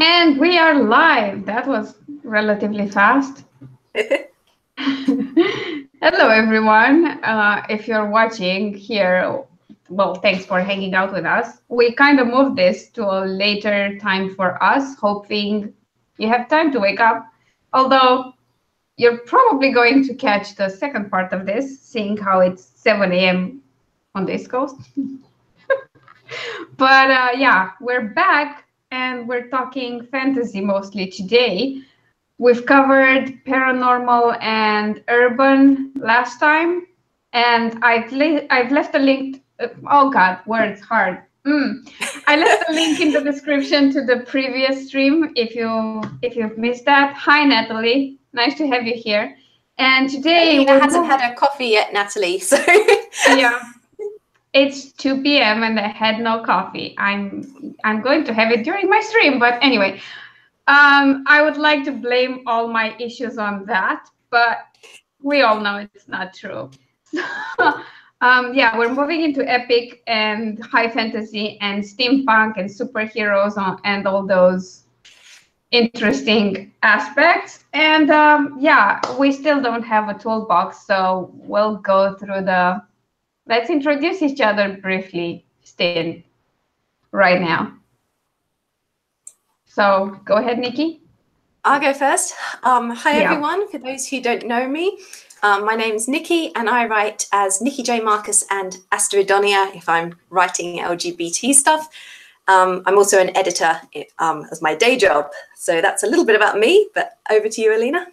And we are live. That was relatively fast. Hello, everyone. If you're watching here, well, thanks for hanging out with us. We kind of moved this to a later time for us, hoping you have time to wake up. Although you're probably going to catch the second part of this, seeing how it's 7 a.m. on the East Coast. But yeah, we're back and we're talking fantasy mostly today. We've covered paranormal and urban last time, and I've left a link. Oh God, words hard. I left a link in the description to the previous stream if you've missed that. Hi Natalie, nice to have you here. And today Alina hasn't had her coffee yet, Natalie. So yeah. It's 2 p.m. and I had no coffee. I'm going to have it during my stream, but anyway, I would like to blame all my issues on that, but we all know it's not true. So, yeah, we're moving into epic and high fantasy and steampunk and superheroes and all those interesting aspects. And yeah, we still don't have a toolbox, so we'll go through the. Let's introduce each other briefly, Stin, right now. So go ahead, Nicki. I'll go first. Hi, everyone. For those who don't know me, my name's Nicki, and I write as Nicki J. Markus and Asterodonia if I'm writing LGBT stuff. I'm also an editor as my day job. So that's a little bit about me, but over to you, Alina.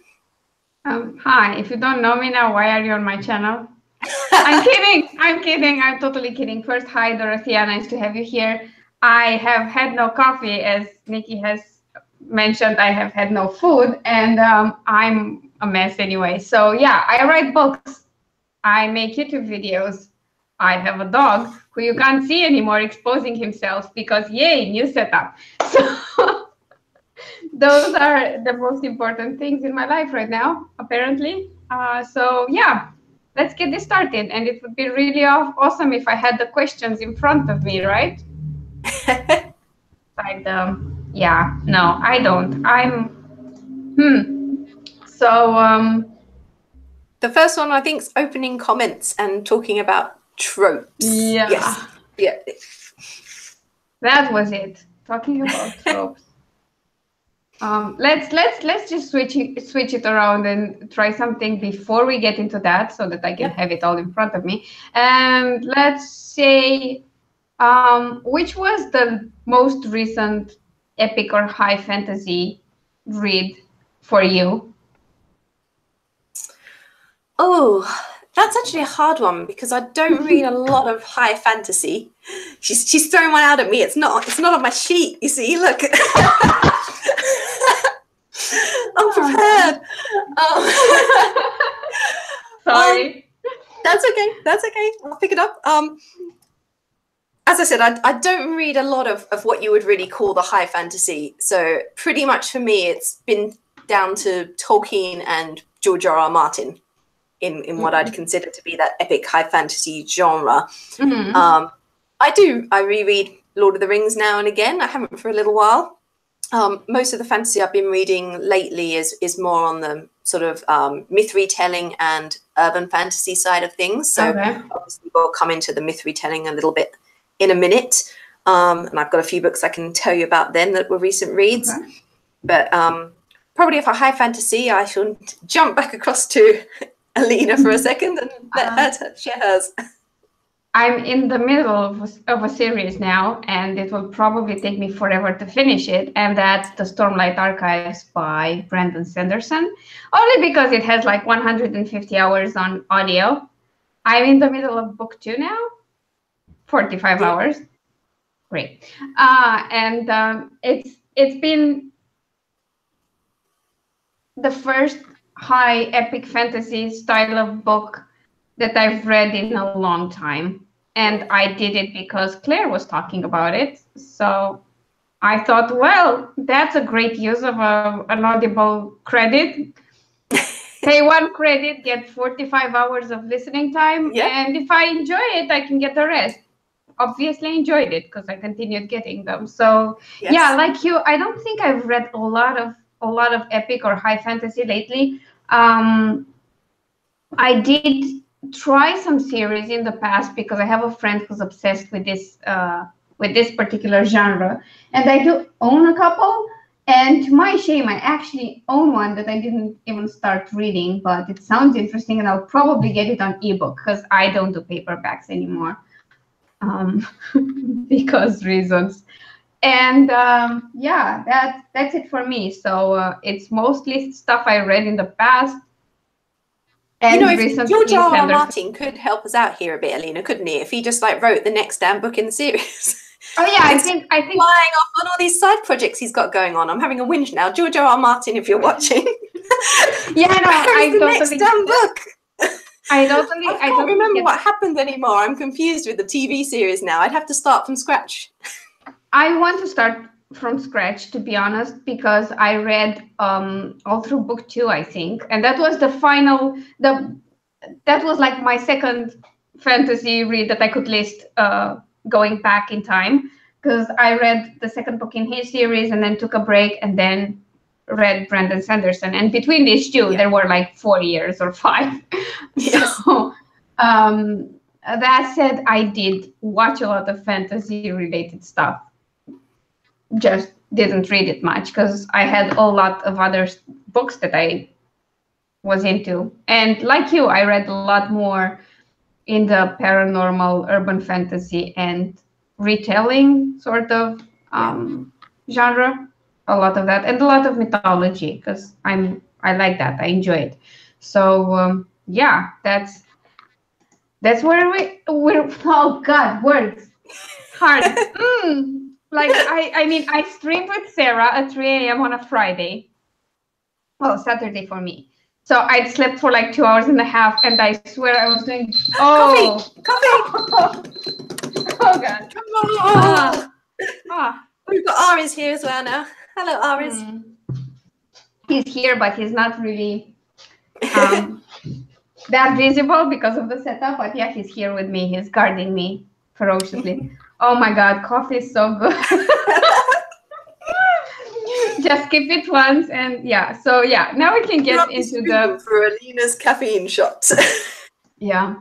Hi. If you don't know me now, why are you on my channel? I'm kidding. I'm kidding. I'm totally kidding. First, hi, Dorothea. Nice to have you here. I have had no coffee, as Nicki has mentioned. I have had no food, and I'm a mess anyway. So yeah, I write books. I make YouTube videos. I have a dog who you can't see anymore exposing himself because yay, new setup. So those are the most important things in my life right now, apparently. So yeah. Let's get this started, and it would be really awesome if I had the questions in front of me, right? Like yeah, no, I don't. So the first one I think is opening comments and talking about tropes. Yeah. Yes. Yeah. That was it. Talking about tropes. Let's just switch it around and try something before we get into that, so that I can have it all in front of me. And let's say, which was the most recent epic or high fantasy read for you? Oh, that's actually a hard one because I don't read a lot of high fantasy. She's throwing one out at me. It's not on my sheet. You see, look. I'm prepared. Sorry. That's okay. That's okay. I'll pick it up. As I said, I don't read a lot of what you would really call the high fantasy. So pretty much for me, it's been down to Tolkien and George R.R. Martin in what I'd consider to be that epic high fantasy genre. I reread Lord of the Rings now and again. I haven't for a little while. Most of the fantasy I've been reading lately is more on the sort of myth retelling and urban fantasy side of things. So obviously we'll come into the myth retelling a little bit in a minute. And I've got a few books I can tell you about then that were recent reads. But probably for high fantasy, I shall jump back across to Alina for a second and let her share hers. I'm in the middle of a series now, and it will probably take me forever to finish it, and that's the Stormlight Archives by Brandon Sanderson, only because it has like 150 hours on audio. I'm in the middle of book 2 now, 45 hours. Great. And it's been the first high epic fantasy style of book that I've read in a long time. And I did it because Claire was talking about it. So I thought, well, that's a great use of an Audible credit. Pay 1 credit, get 45 hours of listening time. And if I enjoy it, I can get the rest. obviously enjoyed it because I continued getting them. So Yes. yeah, like you, I don't think I've read a lot of epic or high fantasy lately. I did try some series in the past because I have a friend who's obsessed with this particular genre, and I do own a couple. And to my shame, I actually own one that I didn't even start reading, but it sounds interesting, and I'll probably get it on ebook because I don't do paperbacks anymore, because reasons. And yeah, that's it for me. So it's mostly stuff I read in the past. And if George R. Martin could help us out here a bit, Alina, couldn't he? If he just like wrote the next damn book in the series. Oh yeah, I think flying off on all these side projects he's got going on. I'm having a whinge now. George R. Martin, if you're watching. Yeah, no, I the totally next damn book. I can't remember what happened anymore. I'm confused with the TV series now. I'd have to start from scratch. I want to start from scratch, to be honest, because I read all through book 2, I think, and that was the final. That was like my second fantasy read that I could list, going back in time, because I read the second book in his series and then took a break and then read Brandon Sanderson, and between these two there were like 4 years or 5. Yes. So that said, I did watch a lot of fantasy related stuff, just didn't read it much because I had a lot of other books that I was into. And like you, I read a lot more in the paranormal, urban fantasy, and retelling sort of genre. A lot of that, and a lot of mythology, because I like that. I enjoy it. So yeah, that's where we're. Oh God, words hard. Like I mean, I streamed with Sarah at 3 a.m. on a Friday. Well, Saturday for me. So I'd slept for like 2.5 hours, and I swear I was doing. Oh, coffee! Oh God! Come on! We've got Aries here as well now. Hello, Aries. He's here, but he's not really that visible because of the setup. But yeah, he's here with me. He's guarding me ferociously. Oh my God, coffee is so good. Just keep it once, and yeah. So yeah, now we can get into the for Alina's caffeine shot. Yeah.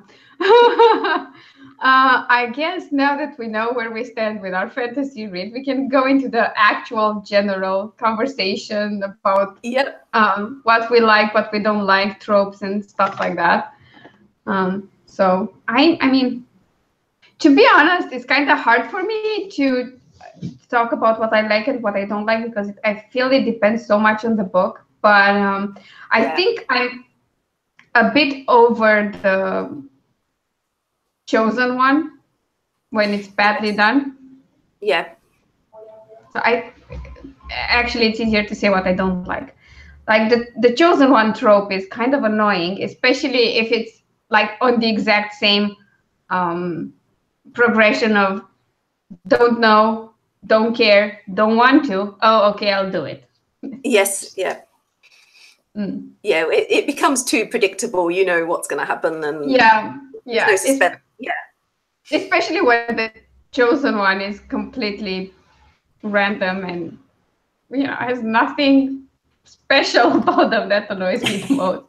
I guess now that we know where we stand with our fantasy read, we can go into the actual general conversation about what we like, what we don't like, tropes and stuff like that. So I mean, to be honest, it's kind of hard for me to talk about what I like and what I don't like, because I feel it depends so much on the book. But I think I'm a bit over the chosen one when it's badly done. Yeah. So it's easier to say what I don't like. Like the chosen one trope is kind of annoying, especially if it's like on the exact same progression of don't know, don't care, don't want to. Oh, okay, I'll do it. Yes. Yeah. Yeah. It becomes too predictable. You know what's going to happen, and no suspense. Especially when the chosen one is completely random and has nothing special about them. That annoys me the most.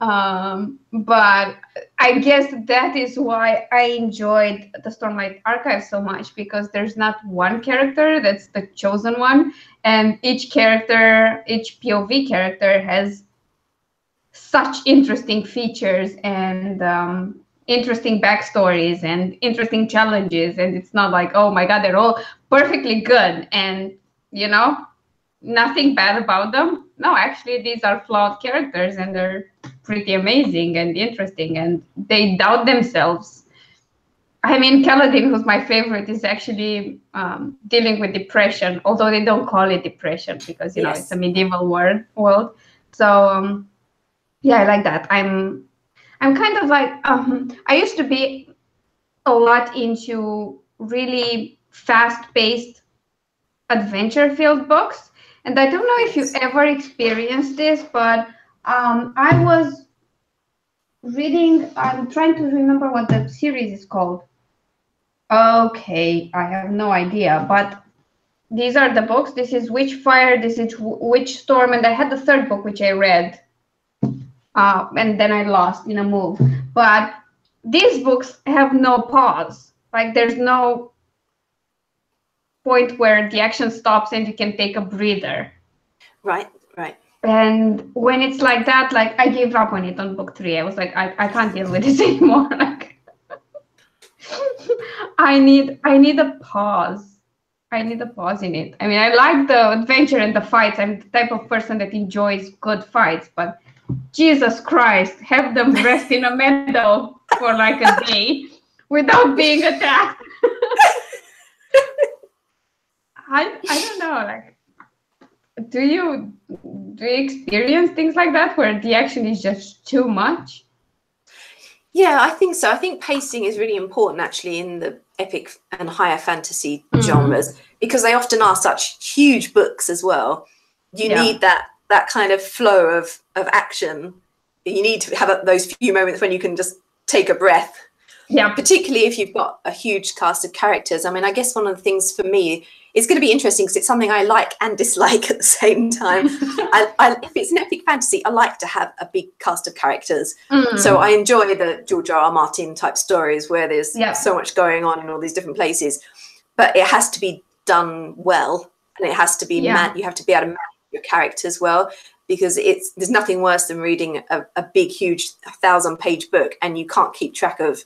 But I guess that is why I enjoyed the Stormlight Archive so much, because there's not one character that's the chosen one, and each POV character has such interesting features and interesting backstories and interesting challenges, and it's not like, oh my God, they're all perfectly good and nothing bad about them. No, actually these are flawed characters, and they're pretty amazing and interesting, and they doubt themselves. I mean, Kaladin, who's my favorite, is actually dealing with depression, although they don't call it depression because it's a medieval world. So yeah, I like that. I'm kind of like I used to be a lot into really fast-paced adventure-filled books, and I don't know if you ever experienced this, but I was reading. I'm trying to remember what the series is called. Okay, I have no idea, but these are the books. This is Witchfire, this is Witchstorm, and I had the third book which I read, and then I lost in a move. But these books have no pause. Like there's no point where the action stops and you can take a breather. Right, right. And when it's like that, like I gave up on it on book 3. I was like, I can't deal with this anymore. Like I need a pause. I need a pause in it. I mean, I like the adventure and the fights. I'm the type of person that enjoys good fights, but Jesus Christ, have them rest in a meadow for like a day without being attacked. I don't know, like, do you experience things like that where the action is just too much? Yeah, I think so. I think pacing is really important actually in the epic and higher fantasy genres, because they often are such huge books as well. You need that kind of flow of action. You need to have those few moments when you can just take a breath. Yeah, particularly if you've got a huge cast of characters. I mean, I guess one of the things for me, it's going to be interesting because it's something I like and dislike at the same time. If it's an epic fantasy, I like to have a big cast of characters. So I enjoy the George R. R. Martin type stories where there's so much going on in all these different places. But it has to be done well, and it has to be you have to be able to manage your characters well, because there's nothing worse than reading a big, huge 1,000-page book and you can't keep track of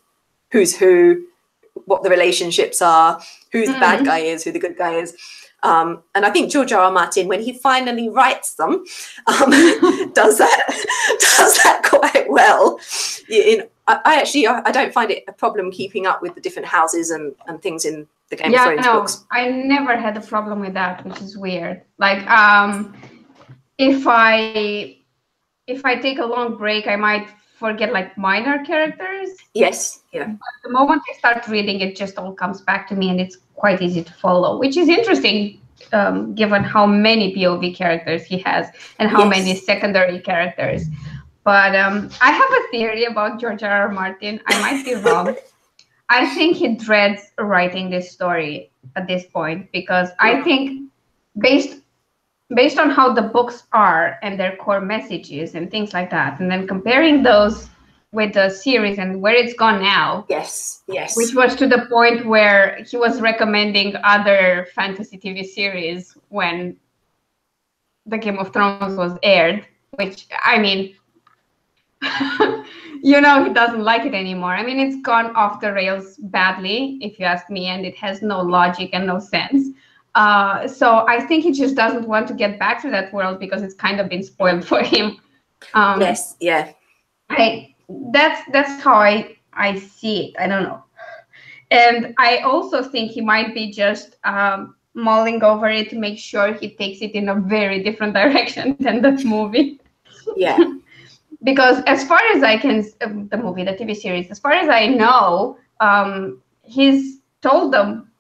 who's who, what the relationships are, who the bad guy is, who the good guy is. And I think George R. R. Martin, when he finally writes them, does that quite well. I don't find it a problem keeping up with the different houses and things in the Game of Thrones books. I never had a problem with that, which is weird. Like, if I take a long break, I might forget like minor characters. Yes, yeah. But the moment I start reading, it just all comes back to me, and it's quite easy to follow, which is interesting, given how many POV characters he has and how many secondary characters. But I have a theory about George R. R. Martin. I might be wrong. I think he dreads writing this story at this point, because I think based on how the books are and their core messages and things like that, and then comparing those with the series and where it's gone now. Yes. Which was to the point where he was recommending other fantasy TV series when the Game of Thrones was aired, which, I mean, he doesn't like it anymore. I mean, it's gone off the rails badly, if you ask me, and it has no logic and no sense. So I think he just doesn't want to get back to that world because it's kind of been spoiled for him. Yes, yeah. That's how I see it. I don't know. And I also think he might be just mulling over it to make sure he takes it in a very different direction than the movie. Yeah. Because as far as I can, the TV series, as far as I know, he's told them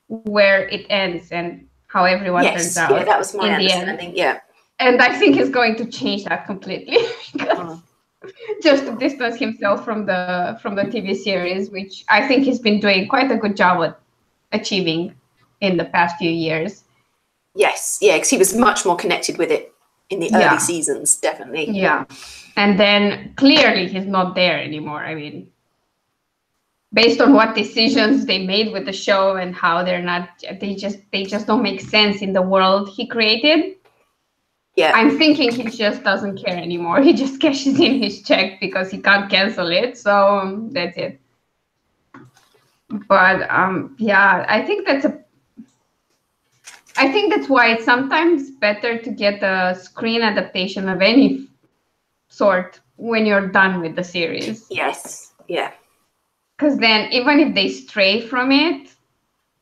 where it ends and how everyone turns out. Yeah, that was my understanding. Yeah. And I think he's going to change that completely, just to distance himself from the TV series, which I think he's been doing quite a good job at achieving in the past few years. Yes, yeah, because he was much more connected with it in the early seasons, definitely. Yeah, and then clearly he's not there anymore. I mean, based on what decisions they made with the show and how they just don't make sense in the world he created. Yeah, I'm thinking he just doesn't care anymore. He just cashes in his check because he can't cancel it. So that's it. But I think that's why it's sometimes better to get a screen adaptation of any sort when you're done with the series. Yes, yeah. Because then even if they stray from it,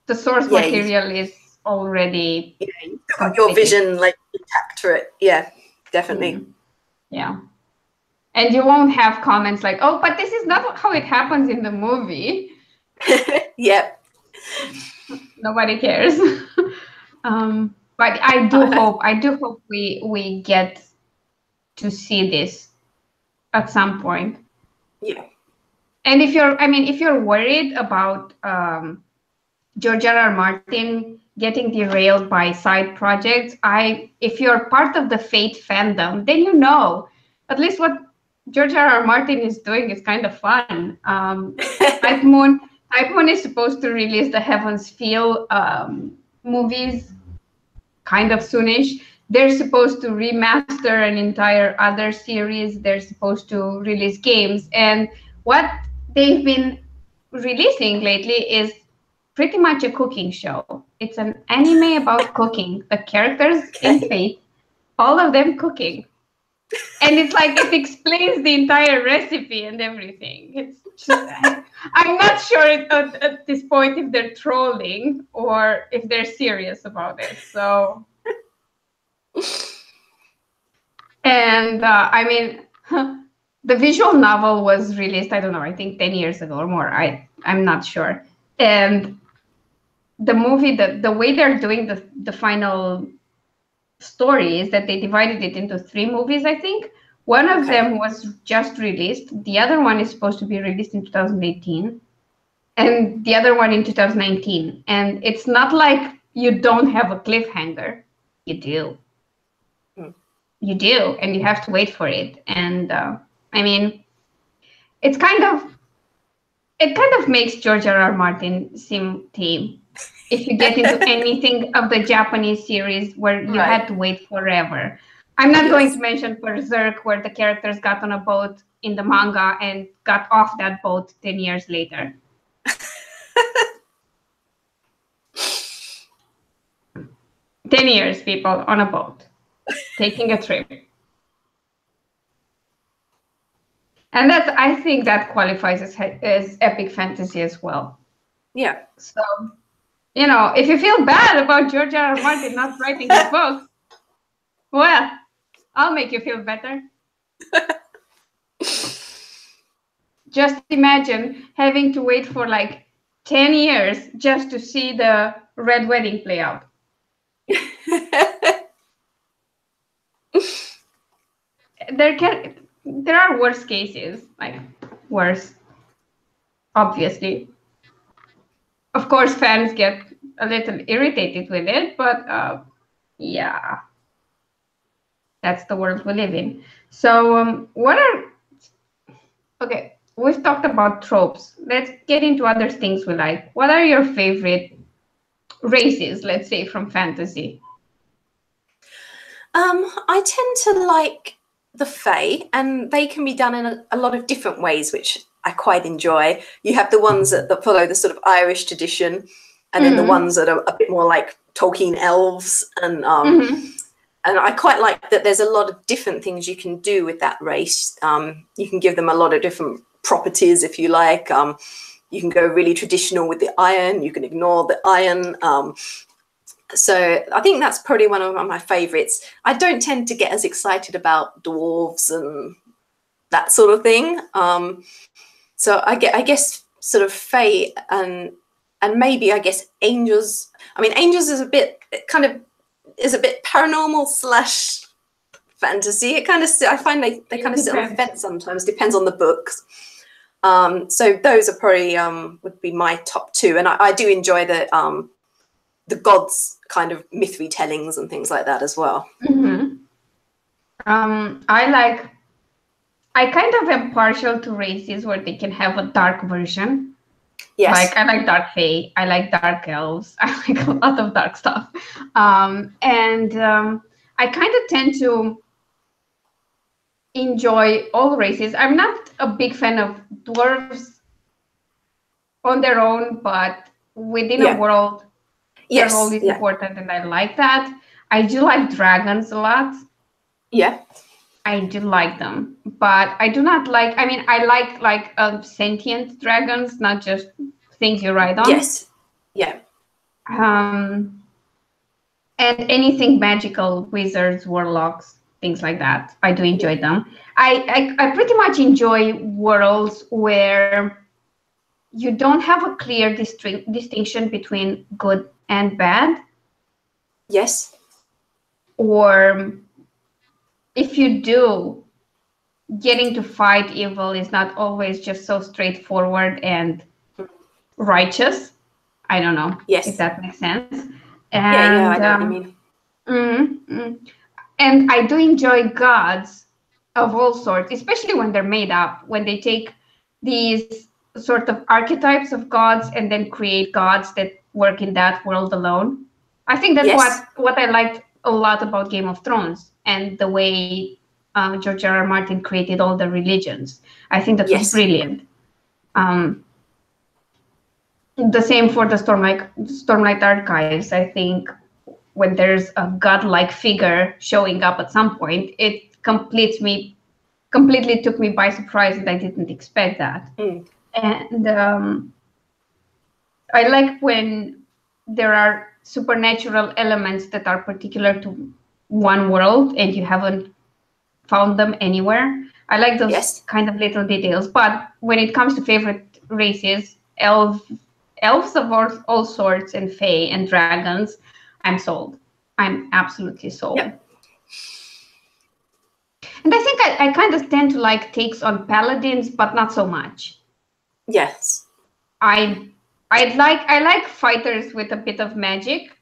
the source material is already you've got your vision like intact for it. Yeah, definitely. Yeah. And you won't have comments like, oh, but this is not how it happens in the movie. Yep. Nobody cares. But I do hope we get to see this at some point. Yeah. And if you're worried about George R.R. Martin getting derailed by side projects. If you're part of the Fate fandom, then you know at least what George R.R. Martin is doing is kind of fun. Type Moon is supposed to release the Heaven's Feel movies kind of soonish. They're supposed to remaster an entire other series. They're supposed to release games. And what they've been releasing lately is pretty much a cooking show. It's an anime about cooking. The characters in Fate, all of them cooking. And it's like it explains the entire recipe and everything. It's just, I'm not sure at this point if they're trolling or if they're serious about it. So, and I mean, the visual novel was released, I don't know, I think 10 years ago or more. I'm not sure. And the movie, the way they're doing the final story is that they divided it into 3 movies, I think. One of them was just released. The other one is supposed to be released in 2018. And the other one in 2019. And it's not like you don't have a cliffhanger. You do. You do. And you have to wait for it. And I mean, it kind of makes George R.R. Martin seem tame. If you get into anything of the Japanese series where you had to wait forever. I'm not going to mention Berserk, where the characters got on a boat in the manga and got off that boat 10 years later. 10 years, people, on a boat, taking a trip. And I think that qualifies as epic fantasy as well. Yeah. So, you know, if you feel bad about George R.R. Martin not writing his books, well, I'll make you feel better. Just imagine having to wait for like 10 years just to see the Red Wedding play out. There are worse cases, like worse, obviously. Of course, fans get a little irritated with it, but yeah, that's the world we live in. So okay, we've talked about tropes. Let's get into other things we like. What are your favorite races, let's say, from fantasy? I tend to like the Fae, and they can be done in a lot of different ways, which I quite enjoy. You have the ones that follow the sort of Irish tradition, and then the ones that are a bit more like Tolkien elves, and I quite like that there's a lot of different things you can do with that race. You can give them a lot of different properties if you like. You can go really traditional with the iron, you can ignore the iron. So I think that's probably one of my favorites. I don't tend to get as excited about dwarves and that sort of thing. So I guess sort of Fae and maybe I guess angels. I mean, angels is a bit paranormal / fantasy. I find they kind of sit on the fence sometimes. Depends on the books. So those are probably would be my top 2, and I do enjoy the gods kind of myth retellings and things like that as well. I kind of am partial to races where they can have a dark version. Yes. Like I like dark fae, I like dark elves, I like a lot of dark stuff. I kind of tend to enjoy all races. I'm not a big fan of dwarves on their own, but within a world, their role is important, and I like that. I do like dragons a lot. Yeah. I do like them, but I do not like, I mean, I like sentient dragons, not just things you ride on. Yes. Yeah. And anything magical, wizards, warlocks, things like that. I do enjoy them. I pretty much enjoy worlds where you don't have a clear distinction between good and bad. Yes. Or if you do, getting to fight evil is not always just so straightforward and righteous. I don't know Yes. if that makes sense. Yeah, And I know what you mean. And I do enjoy gods of all sorts, especially when they're made up, when they take these sort of archetypes of gods and then create gods that work in that world alone. I think that's Yes. what I liked a lot about Game of Thrones and the way George R.R. Martin created all the religions. I think that was brilliant. The same for the Stormlight Archives. I think when there's a godlike figure showing up at some point, it completely took me by surprise, and I didn't expect that. And I like when there are supernatural elements that are particular to one world and you haven't found them anywhere. I like those kind of little details. But when it comes to favorite races, elves of all sorts, and fae and dragons, I'm sold. I'm absolutely sold. Yep. And I think I kind of tend to like takes on paladins, but not so much. Yes. I like fighters with a bit of magic,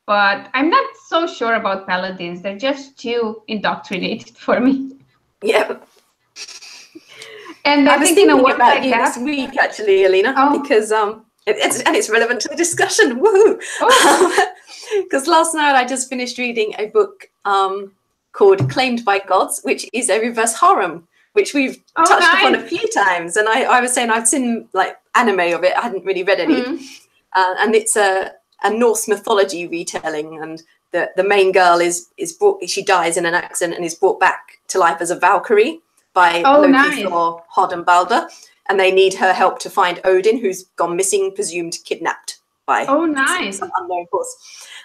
but I'm not so sure about paladins. They're just too indoctrinated for me. Yeah. And I was thinking about like you this week, actually, Alina, because it's relevant to the discussion. Woohoo! Because last night I just finished reading a book called "Claimed by Gods," which is a reverse harem, which we've touched upon a few times. And I was saying I've seen like anime of it. I hadn't really read any, and it's a Norse mythology retelling. And the main girl is brought. She dies in an accident and is brought back to life as a Valkyrie by Loki, Thor, Hod, and Balder, and they need her help to find Odin, who's gone missing, presumed kidnapped by some unknown force.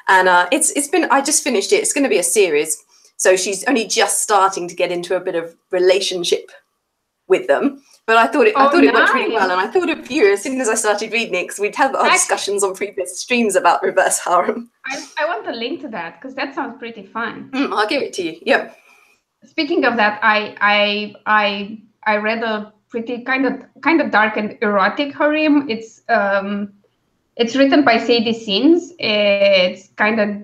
And it's been. I just finished it. It's going to be a series, so she's only just starting to get into a bit of relationship with them. But I thought it worked really well, and I thought of you as soon as I started reading it, because we'd had our discussions on previous streams about reverse harem. I want to link to that because that sounds pretty fun. I'll give it to you. Yep. Speaking of that, I read a pretty kind of dark and erotic harem. It's written by Sadie Sins. It's kind of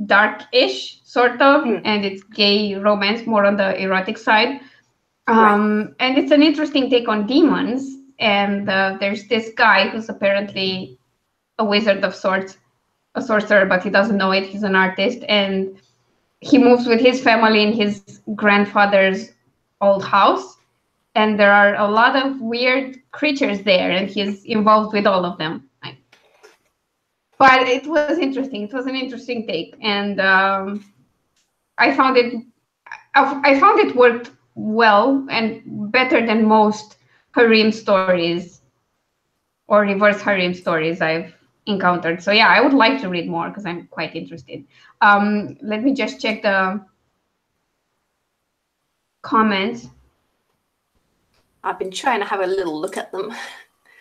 dark-ish sort of, and it's gay romance, more on the erotic side. And it's an interesting take on demons. And there's this guy who's apparently a wizard of sorts, a sorcerer, but he doesn't know it. He's an artist, and he moves with his family in his grandfather's old house, and there are a lot of weird creatures there, and he's involved with all of them. But it was interesting. It was an interesting take, and I found it worked well and better than most harem stories or reverse harem stories I've encountered. So yeah, I would like to read more because I'm quite interested. Let me just check the comments. I've been trying to have a little look at them.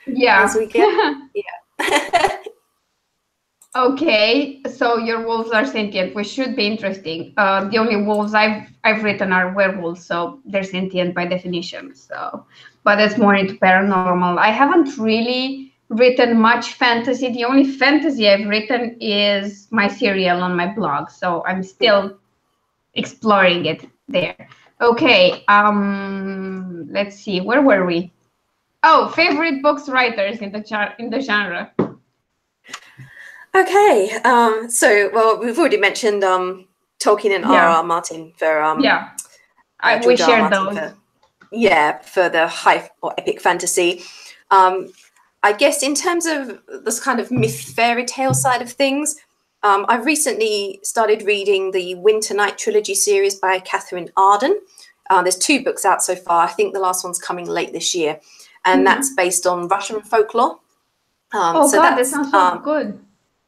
Yeah. As we get. Yeah. Okay, so your wolves are sentient, which should be interesting. The only wolves I've written are werewolves, so they're sentient by definition. So, but it's more into paranormal. I haven't really written much fantasy. The only fantasy I've written is my serial on my blog, so I'm still exploring it there. Okay, let's see, where were we? Oh, favorite books writers in the genre. Okay, so we've already mentioned Tolkien and R.R. Martin for we shared those. For the high or epic fantasy. I guess in terms of this kind of myth fairy tale side of things, I've recently started reading the Winter Night trilogy series by Catherine Arden. There's 2 books out so far. I think the last one's coming late this year, and that's based on Russian folklore. That sounds so good.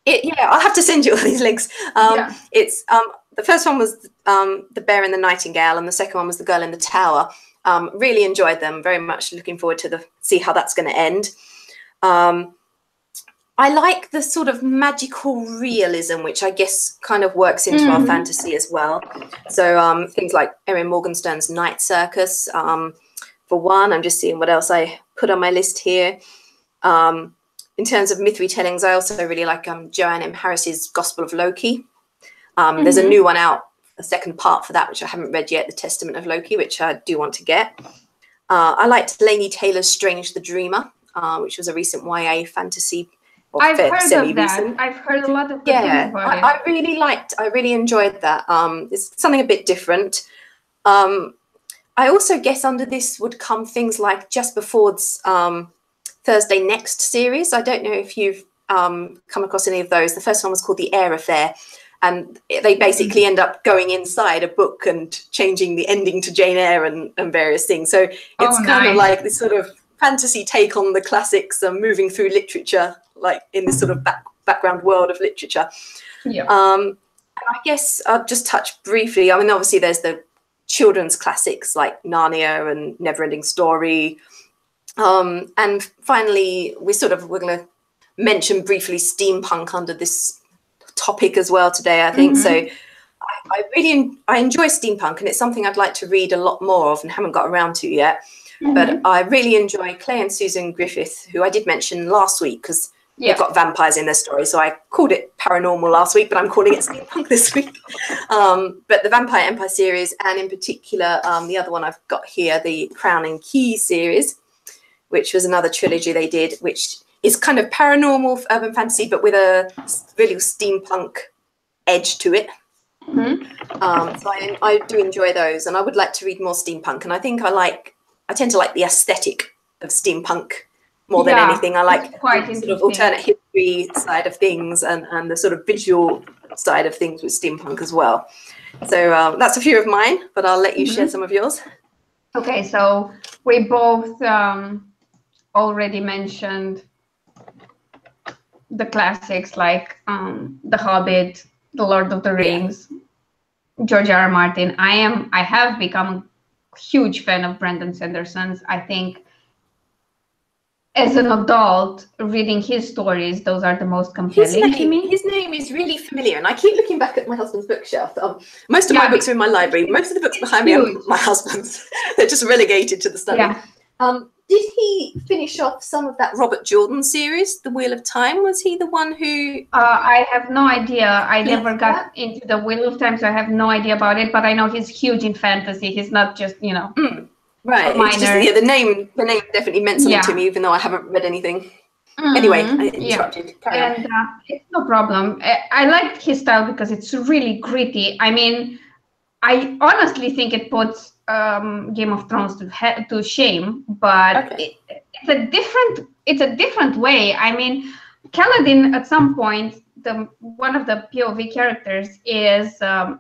I'll have to send you all these links. It's the first one was The Bear and the Nightingale, and the second one was The Girl in the Tower. Really enjoyed them. Very much looking forward to see how that's going to end. I like the sort of magical realism, which I guess kind of works into our fantasy as well. So things like Erin Morgenstern's Night Circus, for one. I'm just seeing what else I put on my list here. in terms of myth retellings, I also really like Joanne M. Harris's Gospel of Loki. There's a new one out, a second part for that, which I haven't read yet, The Testament of Loki, which I do want to get. I liked Laini Taylor's Strange the Dreamer, which was a recent YA fantasy. I've heard of that. I've heard a lot of good things about it. I really enjoyed that. It's something a bit different. I also guess under this would come things like Just Before's Thursday Next series. I don't know if you've come across any of those. The first one was called The Air Affair, and they basically end up going inside a book and changing the ending to Jane Eyre and various things. So it's kind of like this sort of fantasy take on the classics and moving through literature, like in this sort of background world of literature. Yeah. And I guess I'll just touch briefly. I mean, obviously there's the children's classics like Narnia and Neverending Story. And finally, we're going to mention briefly steampunk under this topic as well today, I think. So I enjoy steampunk, and it's something I'd like to read a lot more of and haven't got around to yet. But I really enjoy Clay and Susan Griffith, who I did mention last week because they've got vampires in their story. So I called it paranormal last week, but I'm calling it steampunk this week. But the Vampire Empire series, and in particular, the other one I've got here, the Crown and Key series, which was another trilogy they did, which is kind of paranormal urban fantasy, but with a really steampunk edge to it. So I do enjoy those, and I would like to read more steampunk. And I think I tend to like the aesthetic of steampunk more than anything. I like the sort of alternate history side of things and the sort of visual side of things with steampunk as well. So that's a few of mine, but I'll let you share some of yours. Okay, so we both already mentioned the classics like The Hobbit, The Lord of the Rings, George R. R. Martin. I have become a huge fan of Brandon Sanderson's. I think as an adult, reading his stories, those are the most compelling to me. His name is really familiar, and I keep looking back at my husband's bookshelf. Most of my books are in my library. Most of the books behind me are my husband's. They're just relegated to the study. Yeah. Did he finish off some of that Robert Jordan series, The Wheel of Time? Was he the one who... I have no idea. I never got into The Wheel of Time, so I have no idea about it. But I know he's huge in fantasy. He's not just, right. It's just, the name definitely meant something to me, even though I haven't read anything. Anyway, I interrupted. And it's no problem. I like his style because it's really gritty. I mean, I honestly think it puts Game of Thrones to shame, but it's a different way. I mean, Kaladin at some point, one of the POV characters is part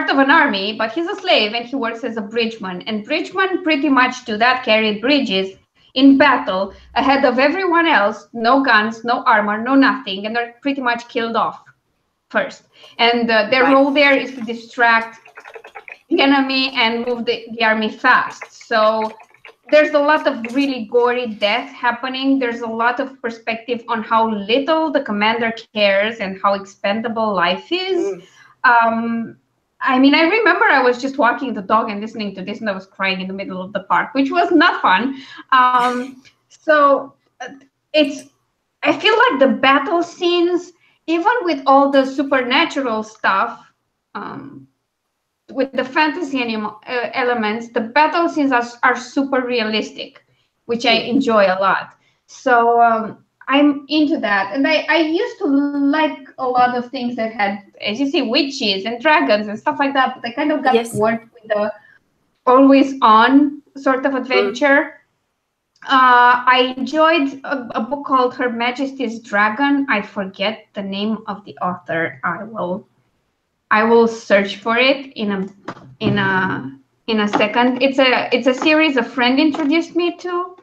of an army, but he's a slave and he works as a bridgeman. And bridgemen pretty much do that, carry bridges in battle ahead of everyone else. No guns, no armor, no nothing, and they're pretty much killed off first. And their role there is to distract the enemy and move the army fast. So there's a lot of really gory death happening. There's a lot of perspective on how little the commander cares and how expendable life is. I mean, I remember I was just walking the dog and listening to this, and I was crying in the middle of the park, which was not fun. So I feel like the battle scenes, even with all the supernatural stuff, with the fantasy elements, the battle scenes are super realistic, which I enjoy a lot. So I'm into that. And I used to like a lot of things that had, as you see, witches and dragons and stuff like that, but I kind of got bored with the always on sort of adventure. I enjoyed a book called Her Majesty's Dragon. I forget the name of the author. I will search for it in a second. It's a series a friend introduced me to.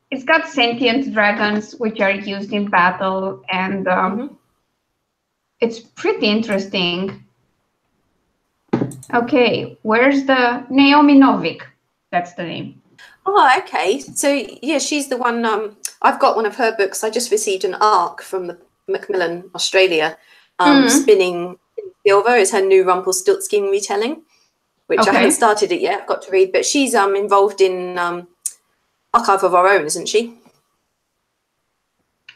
It's got sentient dragons which are used in battle, and it's pretty interesting. Okay, where's the Naomi Novik? That's the name. Oh, okay. So yeah, she's the one. I've got one of her books. I just received an ARC from the Macmillan Australia, spinning Silver is her new Rumpelstiltskin retelling, which I haven't started it yet. I've got to read, but she's involved in Archive of Our Own, isn't she?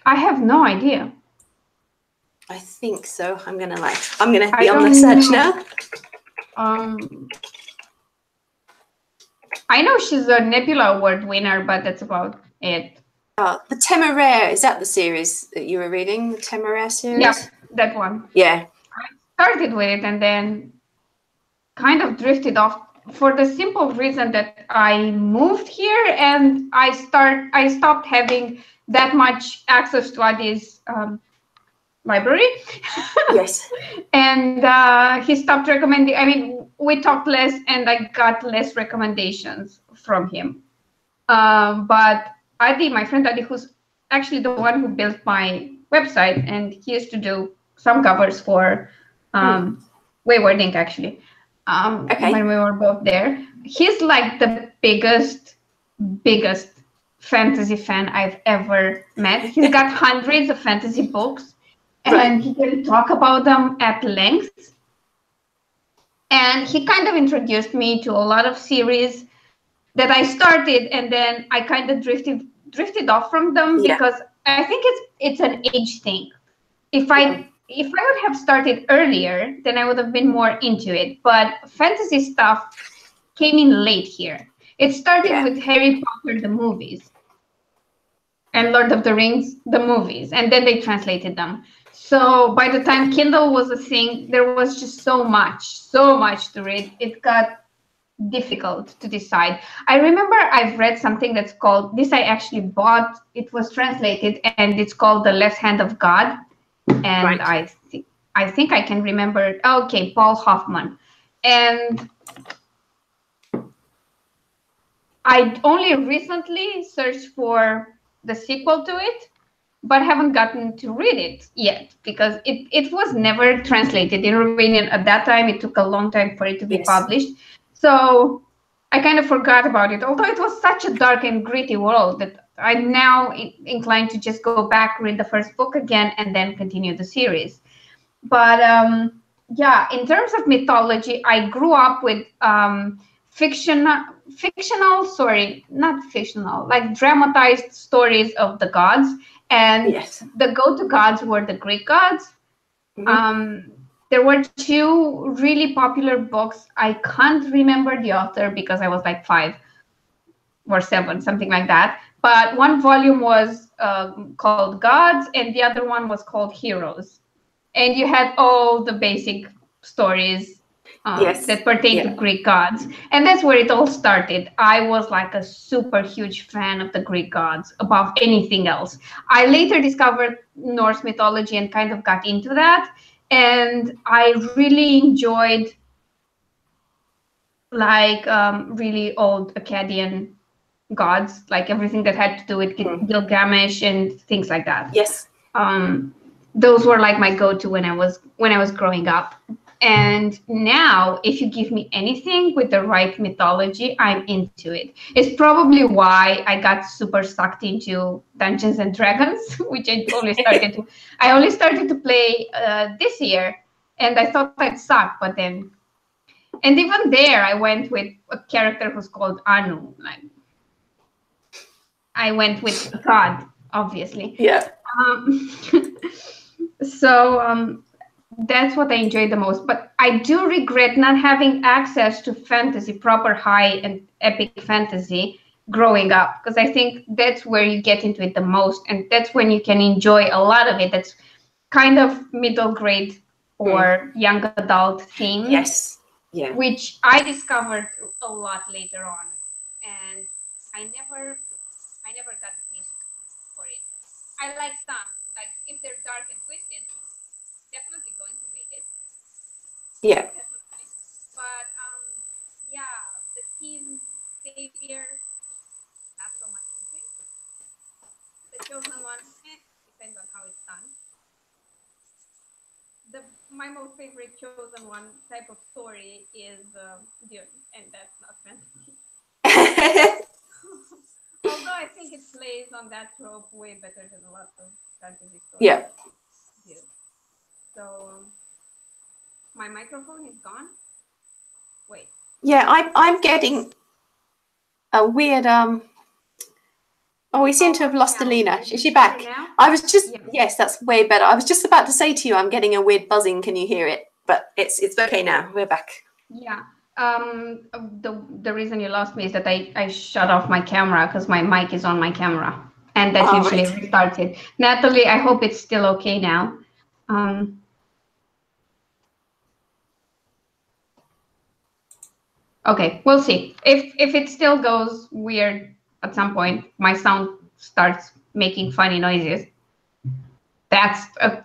I have no idea. I think so. I'm gonna be on the search now. I know she's a Nebula Award winner, but that's about it. The Temeraire, is that the series that you were reading? The Temeraire series? Yeah, that one. Yeah. I started with it and then kind of drifted off for the simple reason that I moved here and I stopped having that much access to Adi's library. Yes. And he stopped recommending. I mean, we talked less and I got less recommendations from him. But Adi, my friend Adi, who's actually the one who built my website, and he used to do some covers for Wayward Ink, actually, when we were both there. He's like the biggest fantasy fan I've ever met. He's got hundreds of fantasy books, and he can talk about them at length. And he kind of introduced me to a lot of series that I started, and then I kind of drifted off from them because I think it's an age thing. If I would have started earlier, then I would have been more into it. But fantasy stuff came in late here. It started with Harry Potter, the movies, and Lord of the Rings, the movies, and then they translated them. So by the time Kindle was a thing, there was just so much to read. It got difficult to decide. I remember I've read something that's called, this I actually bought, it was translated, and it's called The Left Hand of God. And I think I can remember, okay, Paul Hoffman. And I only recently searched for the sequel to it, but haven't gotten to read it yet because it was never translated in Romanian at that time. It took a long time for it to be published. So I kind of forgot about it, although it was such a dark and gritty world that I'm now inclined to just go back, read the first book again, and then continue the series. But yeah, in terms of mythology, I grew up with like dramatized stories of the gods. And the go-to gods were the Greek gods. There were two really popular books. I can't remember the author because I was like 5 or 7, something like that. But one volume was called Gods, and the other one was called Heroes. And you had all the basic stories that pertain to Greek gods. And that's where it all started. I was like a super huge fan of the Greek gods above anything else. I later discovered Norse mythology and kind of got into that. And I really enjoyed like really old Akkadian gods, like everything that had to do with Gilgamesh and things like that. Yes. Those were like my go-to when I was growing up. And now, if you give me anything with the right mythology, I'm into it. It's probably why I got super sucked into Dungeons and Dragons, which I only started to play this year, and I thought I'd suck, but then, and even there, I went with a character who's called Anu. Like, I went with God, obviously. Yeah. So that's what I enjoy the most. But I do regret not having access to fantasy, proper high and epic fantasy growing up, because I think that's where you get into it the most. And that's when you can enjoy a lot of it. That's kind of middle grade or young adult themed. Yes. Yeah. Which I discovered a lot later on. And I never got the taste for it. I like some. Like, if they're dark and twisted, definitely going to read it. Yeah. Definitely. But yeah, the Teen Savior, not so much into it. The Chosen One, depends on how it's done. My most favorite Chosen One type of story is Dune, and that's not fantasy. Although I think it plays on that trope way better than a lot of fantasy stories. Yeah. So My microphone is gone. Wait. Yeah, I'm getting a weird Oh, we seem to have lost Alina. Is she back? I was just yes, that's way better. I was just about to say to you, I'm getting a weird buzzing. Can you hear it? But it's okay now. We're back. Yeah. The reason you lost me is that I shut off my camera because my mic is on my camera, and that usually restarts it. Natalie, I hope it's still okay now. Okay, we'll see. If it still goes weird at some point, my sound starts making funny noises. That's a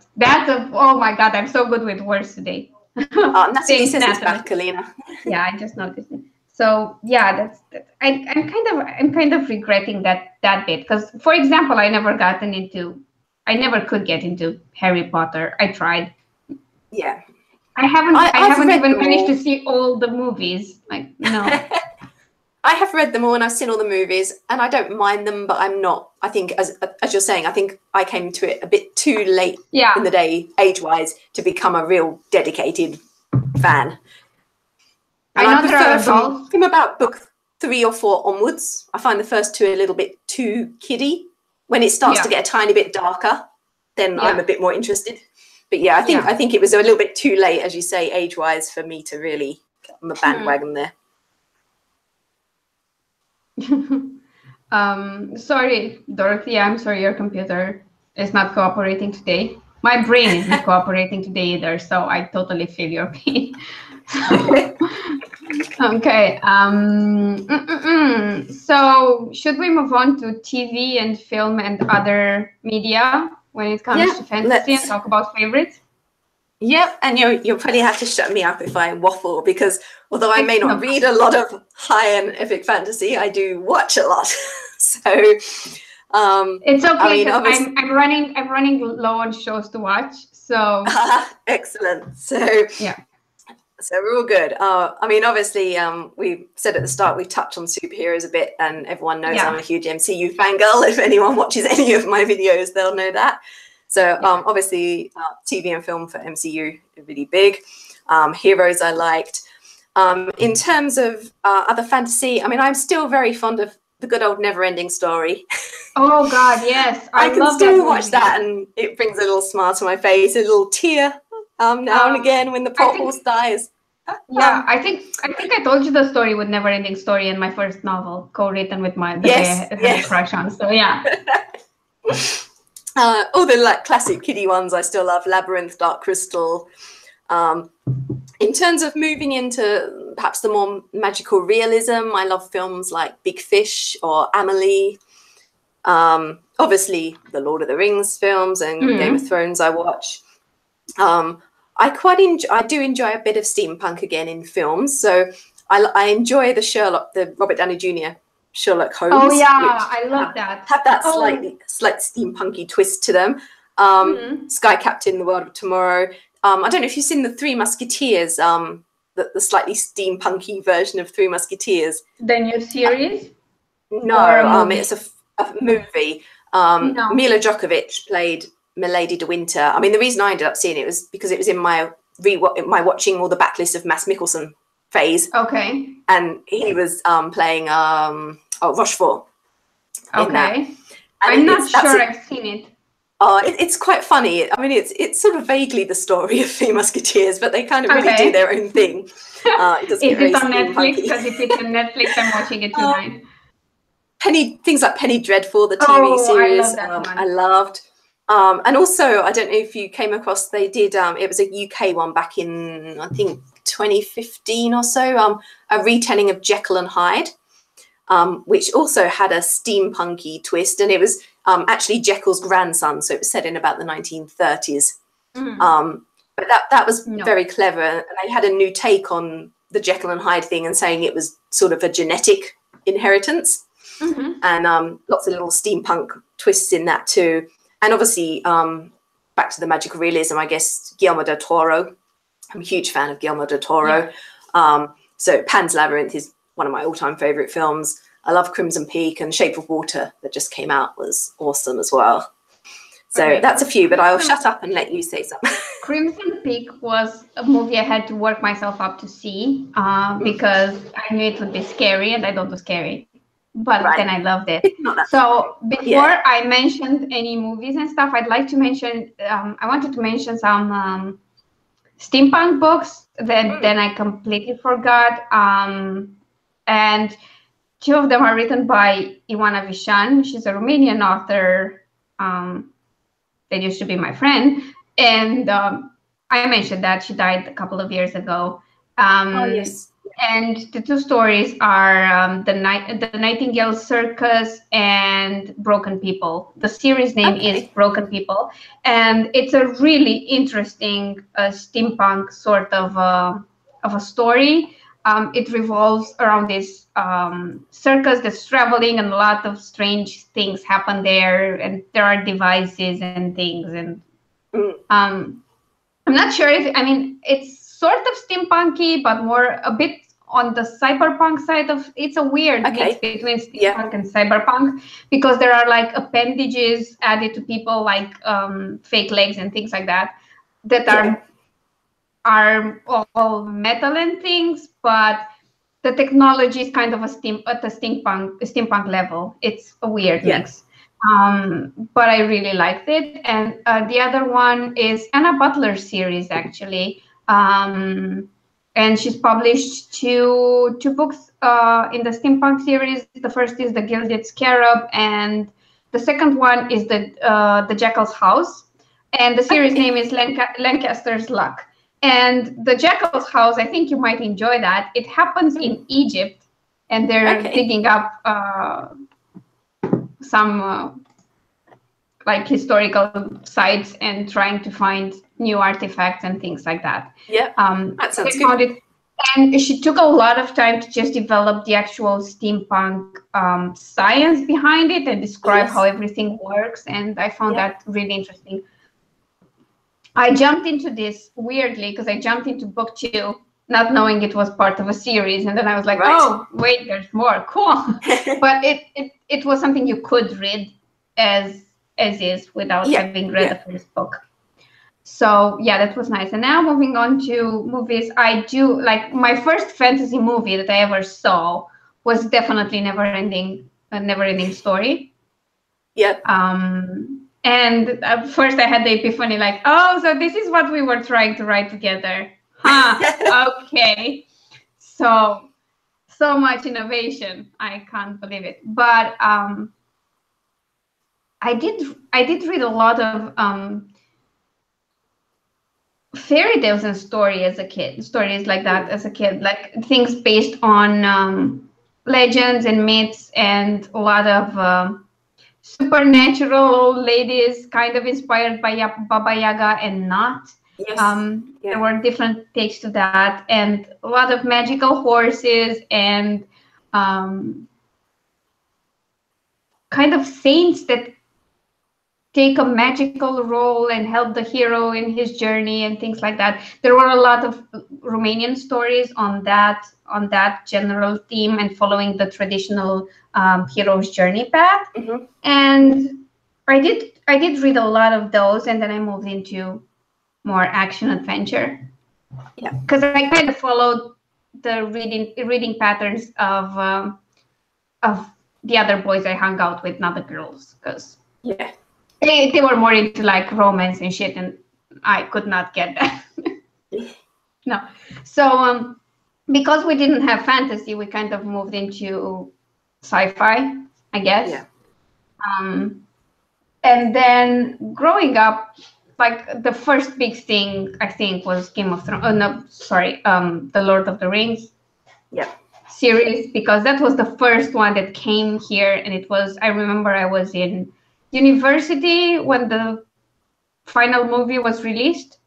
oh my God, I'm so good with words today. Natalie says it's back, Alina. Yeah, I just noticed it. So yeah, I'm kind of regretting that bit because, for example, I never could get into Harry Potter. I tried. Yeah. I haven't even managed to see all the movies. Like, no. I have read them all and I've seen all the movies and I don't mind them, but I'm not. I think, as you're saying, I think I came to it a bit too late in the day, age-wise, to become a real dedicated fan. And I prefer from about book 3 or 4 onwards. I find the first 2 a little bit too kiddie. When it starts to get a tiny bit darker, then I'm a bit more interested. But yeah, I think it was a little bit too late, as you say, age-wise, for me to really get on the bandwagon there. Sorry, Dorothy, I'm sorry your computer is not cooperating today. My brain isn't cooperating today either, so I totally feel your pain. Okay. So should we move on to TV and film and other media when it comes to fantasy and talk about favorites? Yep, and you'll probably have to shut me up if I waffle, because although I may not read a lot of high and epic fantasy, I do watch a lot. So it's okay. I mean, I'm running low on shows to watch. So excellent. So so we're all good. I mean, obviously, we said at the start we touched on superheroes a bit, and everyone knows I'm a huge MCU fangirl. If anyone watches any of my videos, they'll know that. So obviously, TV and film for MCU are really big. Heroes I liked. In terms of other fantasy, I mean, I'm still very fond of the good old Never-Ending Story. Oh God, yes, I can still watch that, and it brings a little smile to my face, a little tear now and again when the plot horse dies. Yeah, I think I told you the story with Never-Ending Story in my first novel, co-written with the guy I had a crush on. So yeah. All the like classic kiddie ones I still love, Labyrinth, Dark Crystal. In terms of moving into perhaps the more magical realism, I love films like Big Fish or Amelie. Obviously, the Lord of the Rings films and Game of Thrones I watch. I do enjoy a bit of steampunk again in films. So I enjoy the Robert Downey Jr. Sherlock Holmes. Oh yeah, I love that. Have that slight steampunky twist to them. Sky Captain, The World of Tomorrow. I don't know if you've seen the Three Musketeers, the slightly steampunky version of Three Musketeers. The new series? No, it's a movie. Mila Djokovic played Milady de Winter. I mean, the reason I ended up seeing it was because it was in my watching all the backlist of Mads Mikkelsen phase. Okay. And he was playing Rochefort. Okay. I'm not sure I've seen it. It's quite funny. I mean, it's sort of vaguely the story of Three Musketeers, but they kind of really do their own thing. Is it on Netflix? Because if it's on Netflix, I'm watching it tonight. Things like Penny Dreadful, the TV series, I love that one. I loved. And also, I don't know if you came across, they did, it was a UK one back in, I think, 2015 or so, a retelling of Jekyll and Hyde, which also had a steampunky twist, and it was actually Jekyll's grandson, so it was set in about the 1930s. But that was very clever, and they had a new take on the Jekyll and Hyde thing and saying it was sort of a genetic inheritance, and lots of little steampunk twists in that too. And obviously, back to the magical realism, I guess, Guillermo del Toro. I'm a huge fan of Guillermo del Toro. So Pan's Labyrinth is one of my all-time favorite films. I love Crimson Peak, and Shape of Water that just came out was awesome as well. So that's a few, but I'll shut up and let you say something. Crimson Peak was a movie I had to work myself up to see because I knew it would be scary, and I don't do scary. But then I loved it. So before I mentioned any movies and stuff, I'd like to mention, I wanted to mention some steampunk books that then I completely forgot. And two of them are written by Ioana Vișan. She's a Romanian author that used to be my friend. And I mentioned that she died a couple of years ago. Yes. And the two stories are the Nightingale Circus and Broken People. The series name is Broken People, and it's a really interesting steampunk sort of a story. It revolves around this circus that's traveling, and a lot of strange things happen there, and there are devices and things. And I'm not sure if, I mean, it's sort of steampunky, but more a bit on the cyberpunk side of, it's a weird mix between steampunk and cyberpunk, because there are like appendages added to people, like fake legs and things like that, that are all metal and things, but the technology is kind of at the steampunk level. It's a weird mix. But I really liked it. And the other one is Anna Butler's series, actually. And she's published two books in the steampunk series. The first is The Gilded Scarab, and the second one is the Jackal's House. And the series name is Lancaster's Luck. And the Jackal's House, I think you might enjoy that. It happens in Egypt, and they're digging up some like historical sites and trying to find new artifacts and things like that. Yeah, that sounds good. And she took a lot of time to just develop the actual steampunk science behind it and describe how everything works. And I found that really interesting. I jumped into this weirdly because I jumped into book 2, not knowing it was part of a series. And then I was like, oh, wait, there's more. Cool. But it was something you could read as is without having read the first book. So yeah, that was nice. And now moving on to movies, I do like, my first fantasy movie that I ever saw was definitely Never Ending Story. Yep. And at first I had the epiphany, like, oh, so this is what we were trying to write together. Huh, okay. So much innovation. I can't believe it. But I did read a lot of fairy tales and stories like that as a kid, like things based on legends and myths, and a lot of supernatural old ladies, kind of inspired by Baba Yaga and not. There were different takes to that, and a lot of magical horses and kind of saints that take a magical role and help the hero in his journey and things like that. There were a lot of Romanian stories on that general theme and following the traditional hero's journey path. And I did read a lot of those, and then I moved into more action adventure. Yeah, because I kind of followed the reading patterns of the other boys I hung out with, not the girls, because they were more into like romance and shit, and I could not get that. No. So because we didn't have fantasy, we kind of moved into sci-fi, I guess. Yeah. And then growing up, like the first big thing I think was Game of Thrones. The Lord of the Rings. Yeah. Series, because that was the first one that came here, and it was, I remember I was in university when the final movie was released.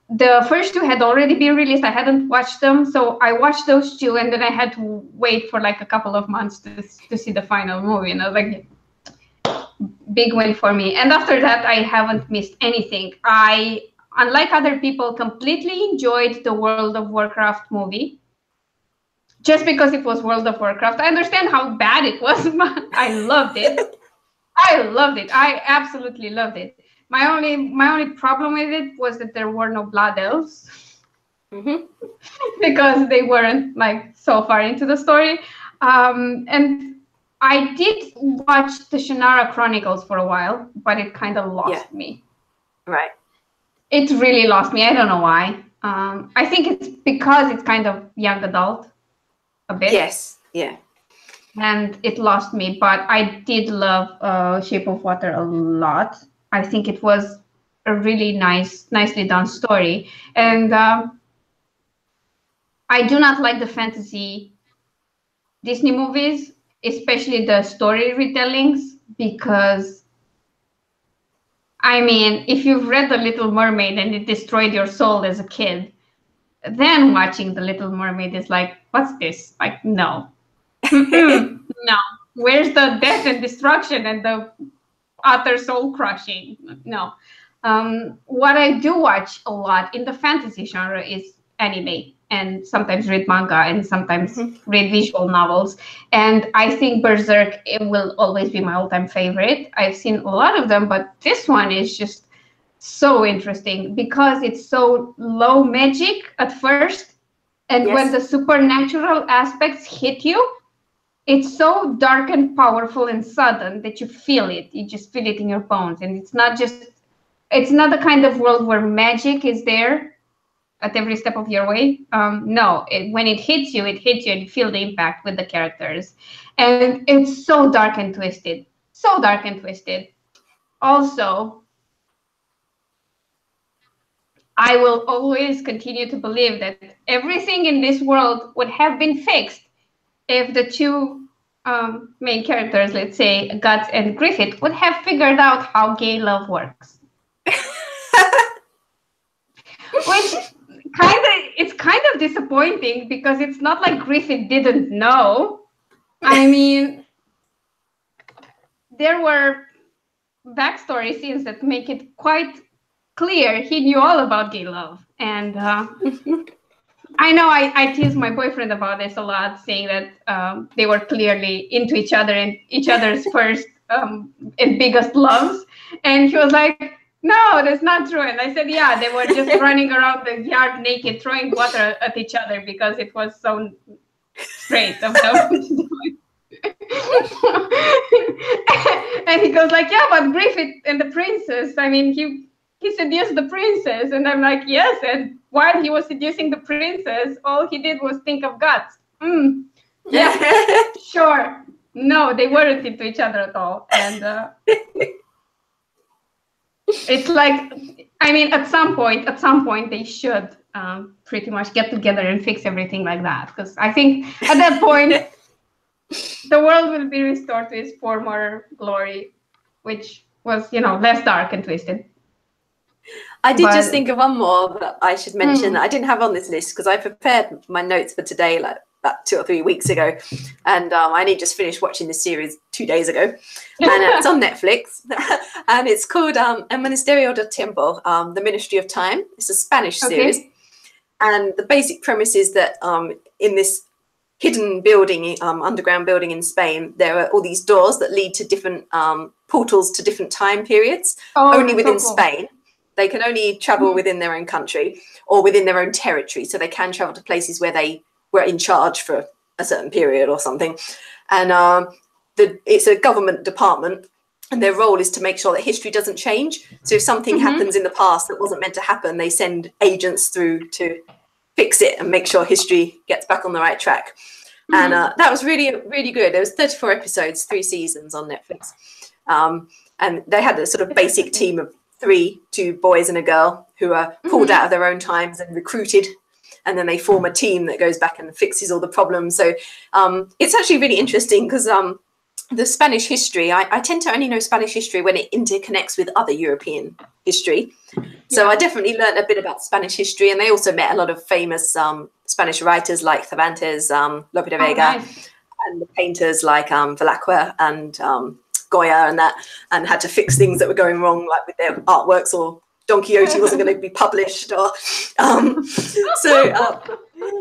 The first two had already been released. I hadn't watched them, so I watched those two, and then I had to wait for like a couple of months to see the final movie, and I was like, big win for me. And after that, I haven't missed anything. I, unlike other people, completely enjoyed the World of Warcraft movie. Just because it was World of Warcraft. I understand how bad it was, but I loved it. I loved it. I absolutely loved it. My only problem with it was that there were no blood elves. Because they weren't like so far into the story. And I did watch the Shannara Chronicles for a while, but it kind of lost me. Right. It really lost me. I don't know why. I think it's because it's kind of young adult a bit. Yes. Yeah. And it lost me, but I did love Shape of Water a lot. I think it was a really nicely done story. And I do not like the fantasy Disney movies, especially the story retellings, because I mean, if you've read The Little Mermaid and it destroyed your soul as a kid, then watching The Little Mermaid is like, what's this? Like, no. No. Where's the death and destruction and the utter soul crushing? No. What I do watch a lot in the fantasy genre is anime, and sometimes read manga, and sometimes read visual novels. And I think Berserk, it will always be my all-time favorite. I've seen a lot of them, but this one is just so interesting because it's so low magic at first, and when the supernatural aspects hit you, it's so dark and powerful and sudden that you feel it. You just feel it in your bones. And it's not the kind of world where magic is there at every step of your way. No, when it hits you and you feel the impact with the characters. And it's so dark and twisted. So dark and twisted. Also, I will always continue to believe that everything in this world would have been fixed if the two main characters, let's say Guts and Griffith, would have figured out how gay love works. Which it's kind of disappointing because it's not like Griffith didn't know. I mean, there were backstory scenes that make it quite clear he knew all about gay love. And I know I tease my boyfriend about this a lot, saying that they were clearly into each other and each other's first and biggest loves. And he was like, no, that's not true. And I said, yeah, they were just running around the yard naked, throwing water at each other because it was so straight of them. And he goes like, yeah, but Griffith and the princess, I mean, he seduced the princess. And I'm like, yes, and while he was seducing the princess, all he did was think of Guts. Yeah, sure. No, they weren't into each other at all. And it's like, I mean, at some point, they should pretty much get together and fix everything like that. Because I think at that point, the world will be restored to its former glory, which was, less dark and twisted. I did just think of one more that I should mention that I didn't have on this list because I prepared my notes for today like about 2 or 3 weeks ago, and I only just finished watching this series 2 days ago, and it's on Netflix, and it's called El Ministerio del Tiempo, the Ministry of Time. It's a Spanish series, and the basic premise is that in this hidden building, underground building in Spain, there are all these doors that lead to different portals to different time periods, only within Spain. They can only travel within their own country or within their own territory. So they can travel to places where they were in charge for a certain period or something. And it's a government department, and their role is to make sure that history doesn't change. So if something happens in the past that wasn't meant to happen, they send agents through to fix it and make sure history gets back on the right track. And that was really, really good. There was 34 episodes, 3 seasons on Netflix. And they had a sort of basic team of 2 boys and a girl who are pulled out of their own times and recruited, and then they form a team that goes back and fixes all the problems. So it's actually really interesting because the Spanish history, I tend to only know Spanish history when it interconnects with other European history. So I definitely learned a bit about Spanish history, and they also met a lot of famous Spanish writers like Cervantes, Lope de Vega, and the painters like Velázquez and Goya and had to fix things that were going wrong, like with their artworks, or Don Quixote wasn't going to be published, or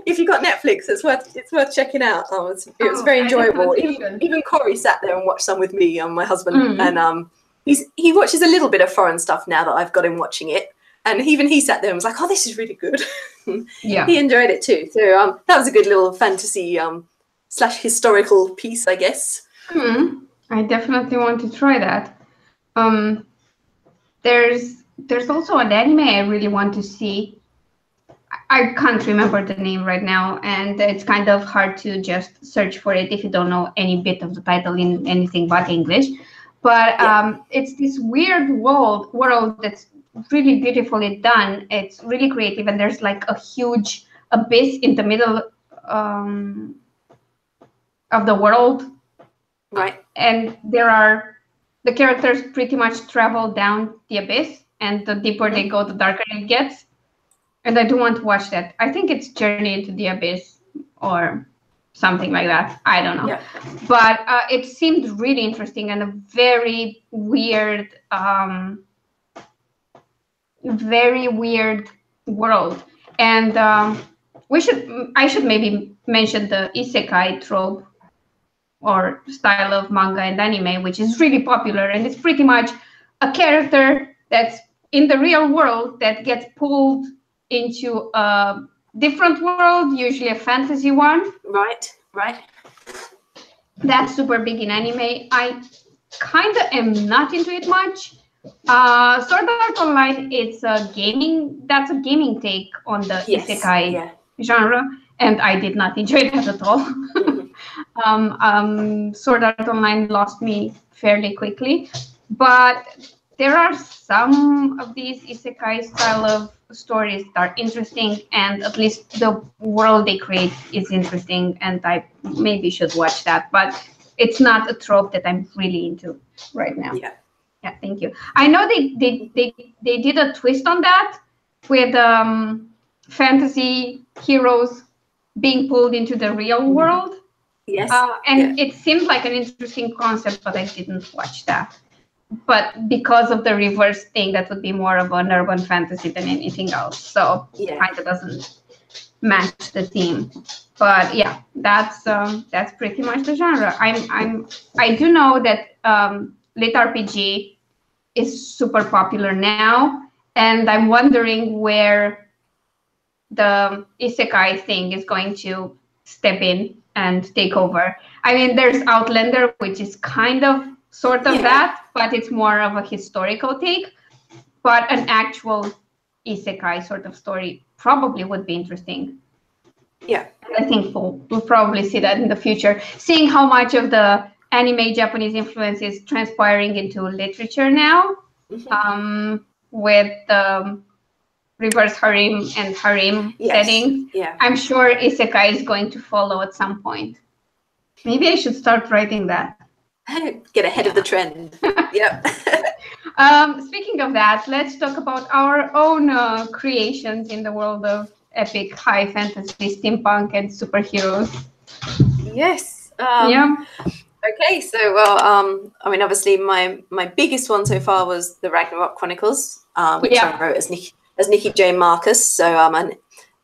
If you got Netflix, it's worth checking out. It was very enjoyable. Even Corey sat there and watched some with me, my husband, and he watches a little bit of foreign stuff now that I've got him watching it, and even he sat there and was like, "Oh, this is really good." Yeah, he enjoyed it too. So that was a good little fantasy / historical piece, I guess. I definitely want to try that. There's also an anime I really want to see. I can't remember the name right now, and it's kind of hard to just search for it if you don't know any bit of the title in anything but English. But it's this weird world that's really beautifully done. It's really creative, and there's like a huge abyss in the middle of the world. Right. And the characters pretty much travel down the abyss, and the deeper they go, the darker it gets. And I do want to watch that. I think it's Journey into the Abyss or something like that. I don't know. Yeah. But it seemed really interesting and a very weird world. And I should maybe mention the isekai trope or style of manga and anime, which is really popular. And it's pretty much a character that's in the real world that gets pulled into a different world, usually a fantasy one. Right. That's super big in anime. I kind of am not into it much. Sword Art Online, that's a gaming take on the isekai genre, and I did not enjoy that at all. Sword Art Online lost me fairly quickly, but there are some of these isekai style of stories that are interesting, and at least the world they create is interesting, and I maybe should watch that, but it's not a trope that I'm really into right now. Yeah, thank you. I know they did a twist on that with fantasy heroes being pulled into the real world. Yes. It seemed like an interesting concept, but I didn't watch that. But because of the reverse thing, that would be more of an urban fantasy than anything else. So it kind of doesn't match the theme. But yeah, that's pretty much the genre. I do know that lit RPG is super popular now, and I'm wondering where the isekai thing is going to step in and take over. I mean, there's Outlander, which is kind of sort of that, but it's more of a historical take. But an actual isekai sort of story probably would be interesting. Yeah. I think we'll probably see that in the future. Seeing how much of the anime Japanese influence is transpiring into literature now, with the reverse harem and harem settings. Yeah. I'm sure isekai is going to follow at some point. Maybe I should start writing that. Get ahead of the trend. Yep. Speaking of that, let's talk about our own creations in the world of epic high fantasy, steampunk, and superheroes. Yes. Okay, so I mean, obviously, my biggest one so far was the Ragnarok Chronicles, which I wrote as Nicki J. Markus. So an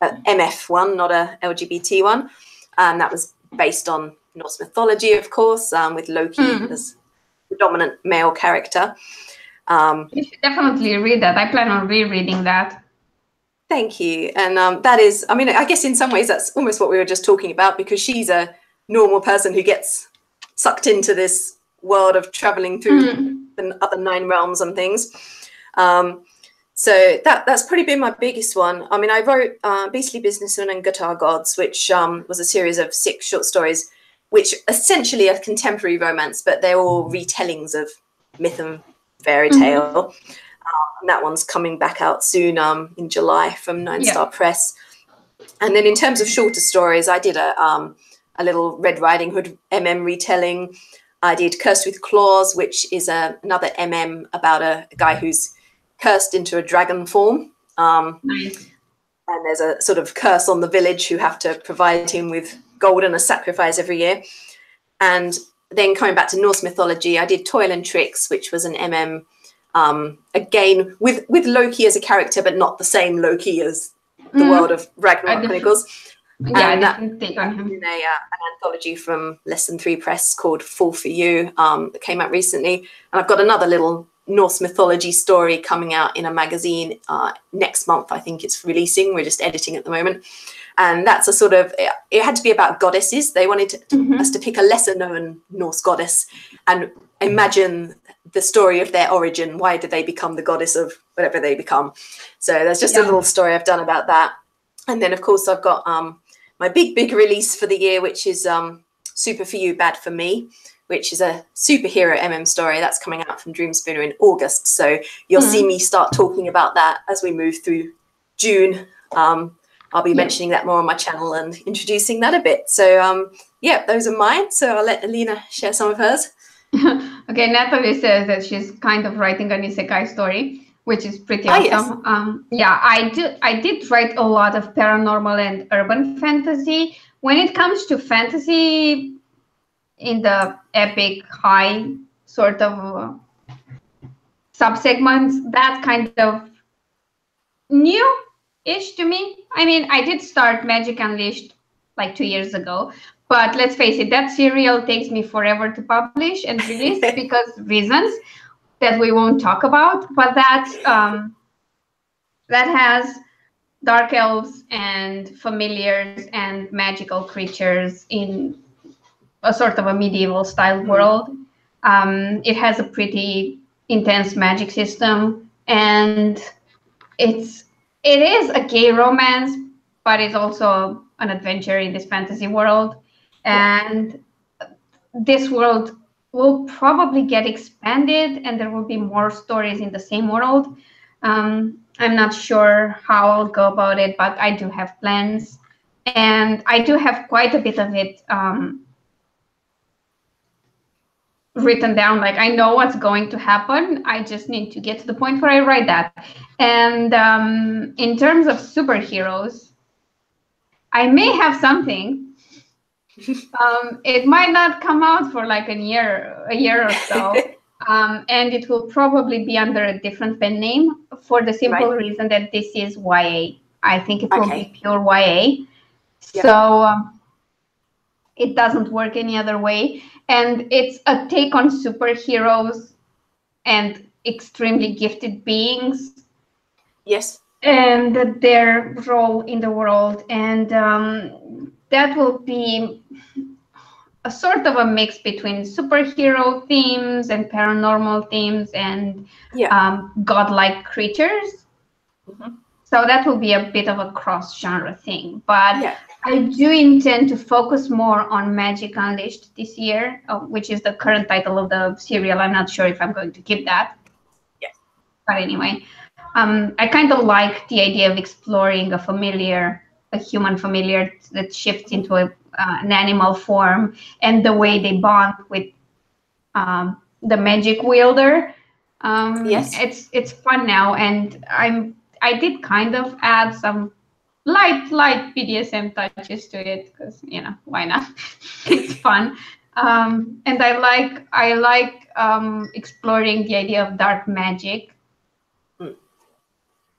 MF one, not a LGBT one, and that was based on Norse mythology, of course, with Loki as the dominant male character. You should definitely read that. I plan on rereading that. Thank you. And that is, I mean, I guess in some ways that's almost what we were just talking about, because she's a normal person who gets sucked into this world of traveling through the other 9 realms and things. So that's probably been my biggest one. I mean, I wrote Beastly Businessmen and Guitar Gods, which was a series of 6 short stories, which essentially are contemporary romance, but they're all retellings of myth and fairy tale. And that one's coming back out soon in July from 9 Star Press. And then in terms of shorter stories, I did a little Red Riding Hood MM retelling. I did Cursed with Claws, which is another MM about a guy who's cursed into a dragon form. Nice. And there's a sort of curse on the village who have to provide him with gold and a sacrifice every year. And then coming back to Norse mythology, I did Toil and Tricks, which was an MM, again, with Loki as a character, but not the same Loki as the world of Ragnarok Chronicles. Yeah, And I didn't take on him. In an anthology from Less Than Three Press called Fall for You that came out recently. And I've got another little Norse mythology story coming out in a magazine next month. I think it's releasing. We're just editing at the moment. And that's a sort of, it had to be about goddesses. They wanted us to pick a lesser known Norse goddess and imagine the story of their origin. Why did they become the goddess of whatever they become? So there's just a little story I've done about that. And then, of course, I've got my big release for the year, which is Super For You, Bad For Me, which is a superhero MM story that's coming out from Dreamspinner in August. So you'll see me start talking about that as we move through June. I'll be mentioning that more on my channel and introducing that a bit. So yeah, those are mine. So I'll let Alina share some of hers. Okay, Natalie says that she's kind of writing an isekai story, which is pretty awesome. Yes. Yeah, I did write a lot of paranormal and urban fantasy. When it comes to fantasy in the epic high sort of subsegments, that kind of new-ish to me. I mean, I did start Magic Unleashed like 2 years ago, but let's face it, that serial takes me forever to publish and release because reasons that we won't talk about. But that that has dark elves and familiars and magical creatures in a sort of a medieval style world. It has a pretty intense magic system, and it is a gay romance, but it's also an adventure in this fantasy world. And this world will probably get expanded, and there will be more stories in the same world. I'm not sure how I'll go about it, but I do have plans, and I do have quite a bit of it written down. Like, I know what's going to happen. I just need to get to the point where I write that. And in terms of superheroes, I may have something. It might not come out for like a year or so. And it will probably be under a different pen name for the simple reason that this is YA. I think it will be pure YA. So it doesn't work any other way. And it's a take on superheroes and extremely gifted beings. Yes. And their role in the world. And that will be a sort of a mix between superhero themes and paranormal themes and godlike creatures. So that will be a bit of a cross-genre thing. But I do intend to focus more on Magic Unleashed this year, which is the current title of the serial. I'm not sure if I'm going to keep that. But anyway, I kind of like the idea of exploring a human familiar that shifts into an animal form, and the way they bond with the magic wielder. It's fun now, and I did kind of add some light BDSM touches to it because, you know, why not? It's fun. And I like exploring the idea of dark magic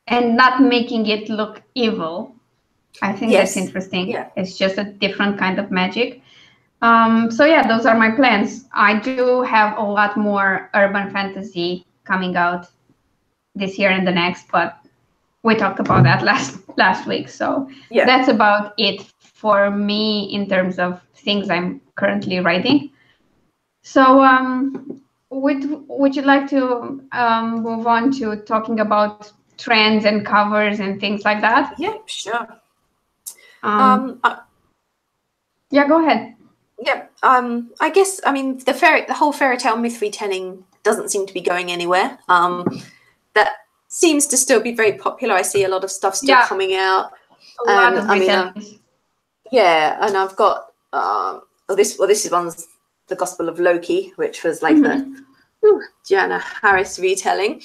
and not making it look evil. I think that's interesting. It's just a different kind of magic. So yeah, those are my plans. I do have a lot more urban fantasy coming out this year and the next, but we talked about that last week. So that's about it for me in terms of things I'm currently writing. So would you like to move on to talking about trends and covers and things like that? Yeah, sure. Yeah, go ahead. Yeah, I guess, I mean, the whole fairy tale myth retelling doesn't seem to be going anywhere. That seems to still be very popular. I see a lot of stuff still coming out. A lot of retellings. And I've got this is one's The Gospel of Loki, which was like the Gianna Harris retelling,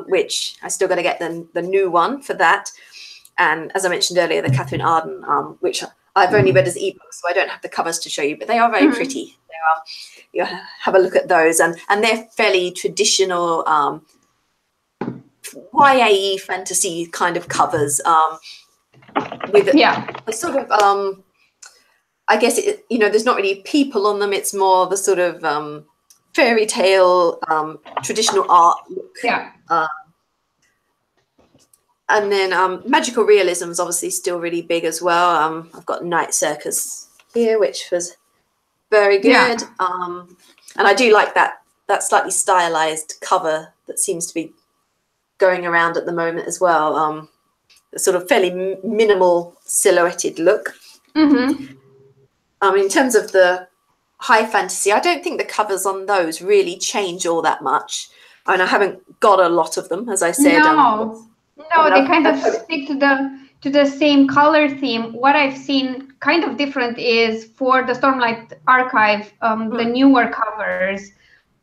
which I still got to get the new one for that. And as I mentioned earlier, the Catherine Arden, which I've only read as ebooks, so I don't have the covers to show you, but they are very pretty. They are, you have a look at those, and they're fairly traditional YAE fantasy kind of covers. with a sort of I guess there's not really people on them. It's more the sort of fairy tale traditional art look. Yeah. And then magical realism is obviously still really big as well. I've got Night Circus here, which was very good. And I do like that slightly stylized cover that seems to be going around at the moment as well. A sort of fairly minimal silhouetted look. In terms of the high fantasy, I don't think the covers on those really change all that much. And I haven't got a lot of them, as I said. No, they kind of stick to the same color theme. What I've seen kind of different is for the Stormlight Archive, the newer covers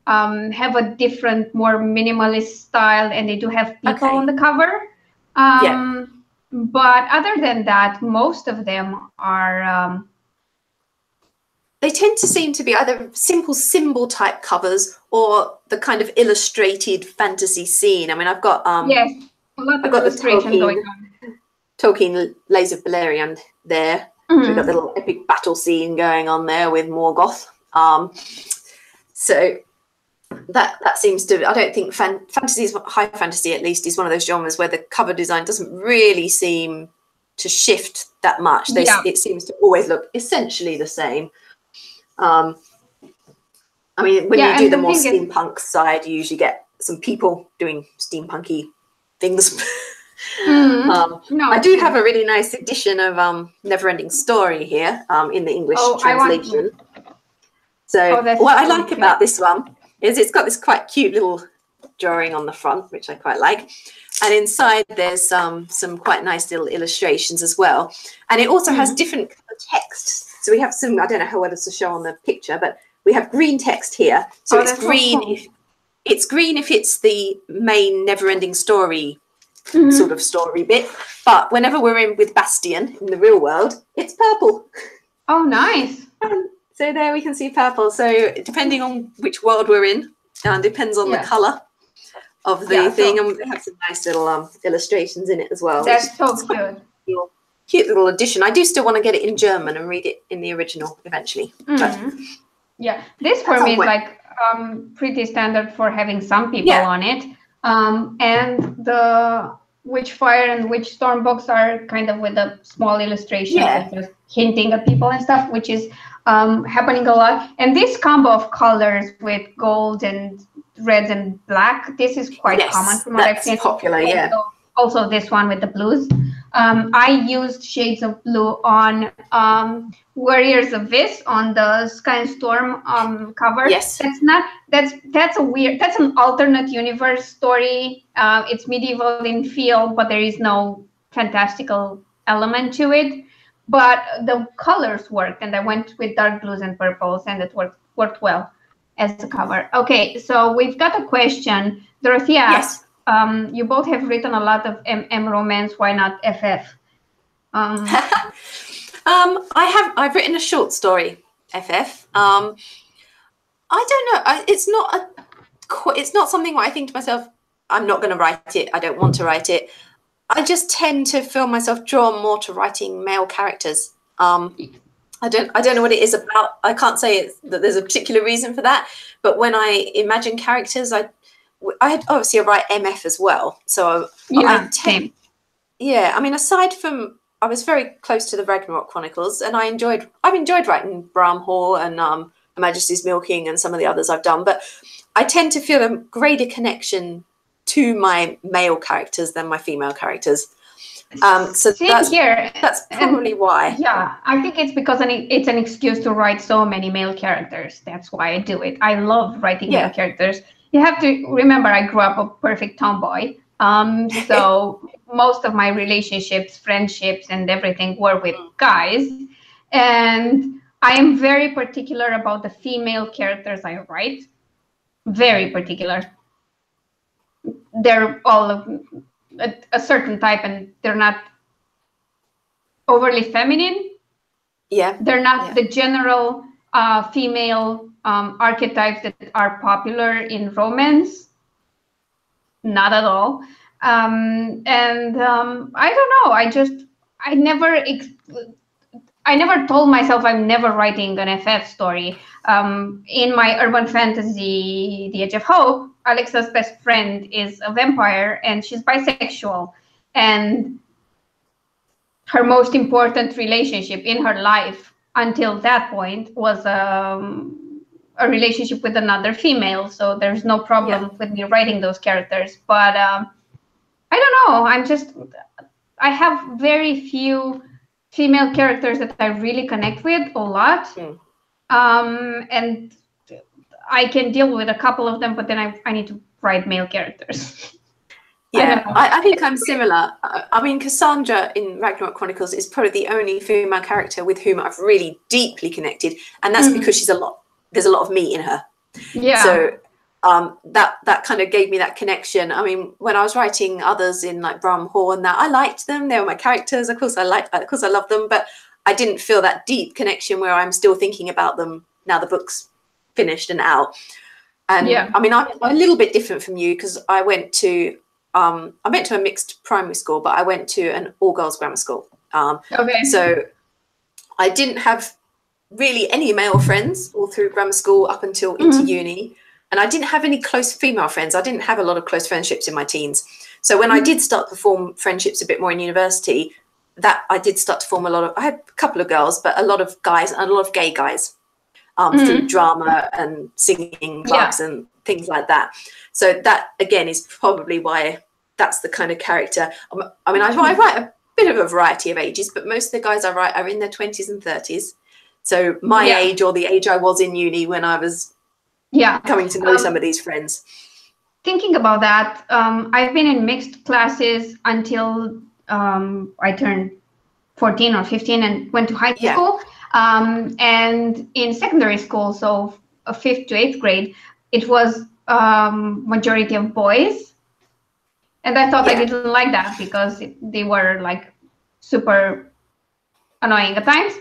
have a different, more minimalist style, and they do have people on the cover. But other than that, most of them are... they tend to seem to be either simple symbol type covers or the kind of illustrated fantasy scene. I mean, I've got... yes. I've got the Tolkien Lays of Beleriand there. We've got the little epic battle scene going on there with Morgoth. So that seems to, I don't think fantasy, high fantasy at least, is one of those genres where the cover design doesn't really seem to shift that much. It seems to always look essentially the same. I mean, when you do the more steampunk side, you usually get some people doing steampunky things. I do have a really nice edition of Neverending Story here in the English translation. So what I like about this one is it's got this quite cute little drawing on the front, which I quite like. And inside there's some quite nice little illustrations as well. And it also has different text. So we have some, I don't know what to show on the picture, but we have green text here. So it's green. It's green if it's the main Neverending Story sort of story bit. But whenever we're in with Bastian in the real world, it's purple. Oh, nice. So there we can see purple. So depending on which world we're in, depends on the colour of the thing. And we have some nice little illustrations in it as well. That's so cute. Cute little addition. I do still want to get it in German and read it in the original eventually. But yeah, this for me is like pretty standard for having some people on it. And the Witchfire and Witchstorm books are kind of with a small illustration and just hinting at people and stuff, which is happening a lot. And this combo of colors with gold and red and black, this is quite common from what I've seen. Popular, Also this one with the blues. I used shades of blue on Warriors of Vis on the Sky and Storm cover. Yes. That's an alternate universe story. It's medieval in feel, but there is no fantastical element to it. But the colors worked, and I went with dark blues and purples, and it worked well as a cover. Okay, so we've got a question. Dorothea asks, you both have written a lot of MM romance. Why not FF? I've written a short story, FF. I don't know. It's not something where I think to myself, I'm not going to write it. I don't want to write it. I just tend to feel myself drawn more to writing male characters. I don't know what it is about. I can't say that there's a particular reason for that. But when I imagine characters, I obviously write MF as well. So same. Yeah, I mean, aside from, I was very close to the Ragnarok Chronicles, and I've enjoyed writing Bramhall and Her Majesty's Milking and some of the others I've done. But I tend to feel a greater connection to my male characters than my female characters. So that's probably why. Yeah, I think it's because it's an excuse to write so many male characters. That's why I do it. I love writing male characters. You have to remember, I grew up a perfect tomboy. So most of my relationships, friendships, and everything were with guys. And I am very particular about the female characters I write. Very particular. They're all a certain type, and they're not overly feminine. Yeah. They're not the general female archetypes that are popular in romance. Not at all. I don't know. I never told myself I'm never writing an FF story. In my urban fantasy, The Edge of Hope, Alexa's best friend is a vampire and she's bisexual. And her most important relationship in her life until that point was a relationship with another female. So there's no problem with me writing those characters. But I don't know. I have very few female characters that I really connect with a lot. And I can deal with a couple of them, but then I need to write male characters. Yeah, I think I'm similar. I mean, Cassandra in Ragnarok Chronicles is probably the only female character with whom I've really deeply connected, and that's because there's a lot of me in her. Yeah. So that kind of gave me that connection. I mean, when I was writing others in like Bram Horn, that I liked them. They were my characters. Of course, I love them, but I didn't feel that deep connection where I'm still thinking about them now the book's finished and out. And I mean, I'm a little bit different from you because I went to a mixed primary school, but I went to an all-girls grammar school. So I didn't have really any male friends all through grammar school up until into uni. And I didn't have any close female friends. I didn't have a lot of close friendships in my teens. So when I did start to form friendships a bit more in university, that I did start to form I had a couple of girls, but a lot of guys and a lot of gay guys through drama and singing clubs and things like that. So that, again, is probably why that's the kind of character. I mean, I write a bit of a variety of ages, but most of the guys I write are in their 20s and 30s. So my age or the age I was in uni when I was coming to know some of these friends. Thinking about that, I've been in mixed classes until I turned 14 or 15 and went to high school. And in secondary school, so 5th to 8th grade, it was majority of boys. And I thought I didn't like that because they were like super annoying at times.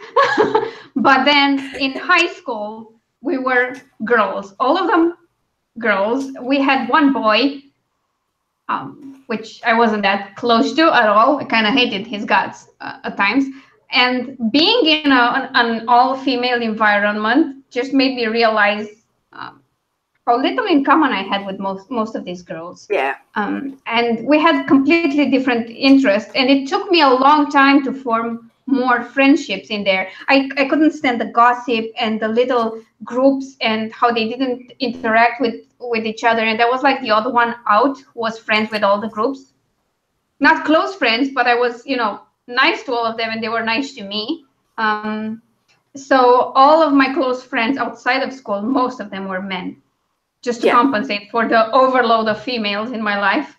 But then in high school, we were girls, all of them girls. We had one boy, which I wasn't that close to at all. I kind of hated his guts at times. And being in an all-female environment just made me realize how little in common I had with most of these girls. And we had completely different interests. And it took me a long time to form more friendships in there. I couldn't stand the gossip and the little groups and how they didn't interact with each other. And I was like the other one out who was friends with all the groups. Not close friends, but I was, nice to all of them and they were nice to me. So all of my close friends outside of school, most of them were men, just to compensate for the overload of females in my life.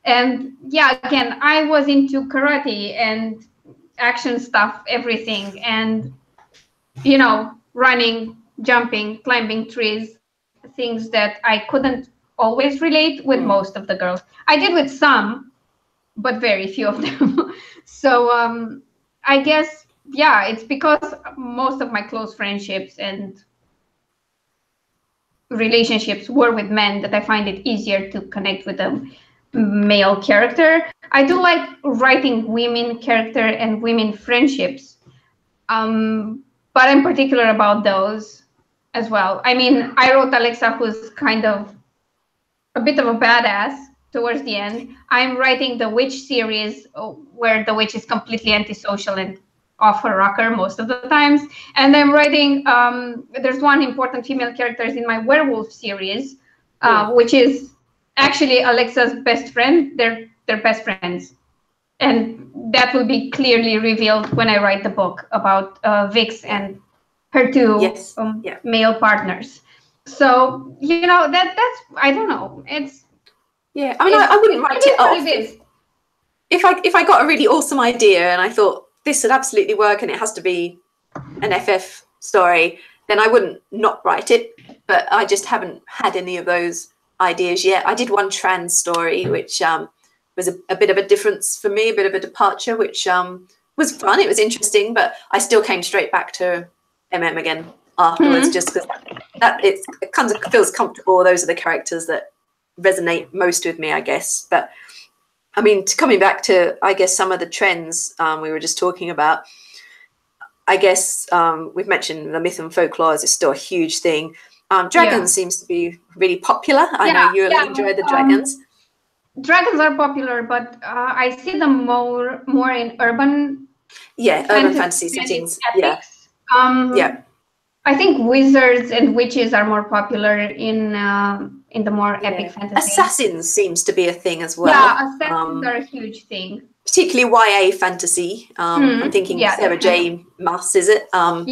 And again, I was into karate and action stuff, everything. And, running, jumping, climbing trees, things that I couldn't always relate with most of the girls. I did with some, but very few of them. So I guess, it's because most of my close friendships and relationships were with men that I find it easier to connect with a male character. I do like writing women character and women friendships, but I'm particular about those as well. I mean, I wrote Alexa, who's kind of a bit of a badass towards the end. I'm writing the witch series where the witch is completely antisocial and off her rocker most of the times. And I'm writing, there's one important female character in my werewolf series, which is actually Alexa's best friend. They're best friends. And that will be clearly revealed when I write the book about Vix and her two male partners. So, that's, I don't know. I mean, I wouldn't write it off. If I got a really awesome idea and I thought this would absolutely work and it has to be an FF story, then I wouldn't not write it. But I just haven't had any of those ideas yet. I did one trans story, which was a bit of a difference for me, a bit of a departure, which was fun. It was interesting, but I still came straight back to MM again afterwards, just because it kind of feels comfortable. Those are the characters that resonate most with me, I guess. But I mean, coming back to, I guess, some of the trends we were just talking about, I guess we've mentioned the myth and folklore is still a huge thing. Dragons seems to be really popular. I know you really enjoy the dragons. Dragons are popular, but I see them more in urban. Urban fantasy settings. Epics. I think wizards and witches are more popular in the more epic fantasy. Assassins seems to be a thing as well. Yeah, assassins are a huge thing. Particularly YA fantasy. I'm thinking Sarah J. Maas, is it? I've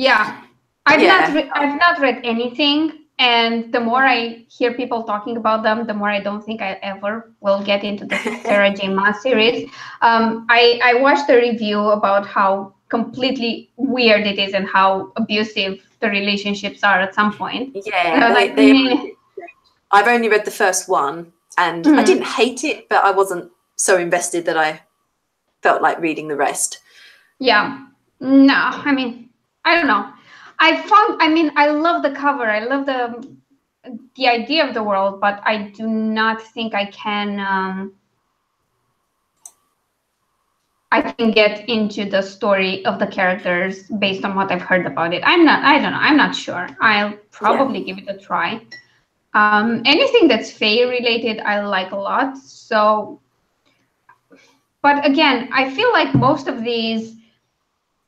not read anything, and the more I hear people talking about them, the more I don't think I ever will get into the Sarah J. Maas series. I watched a review about how completely weird it is and how abusive the relationships are at some point. I've only read the first one, and I didn't hate it, but I wasn't so invested that I felt like reading the rest. I mean, I don't know. I love the cover. I love the idea of the world, but I do not think I can get into the story of the characters based on what I've heard about it. I don't know. I'm not sure. I'll probably give it a try. Anything that's Fae related, I like a lot. So, but again, I feel like most of these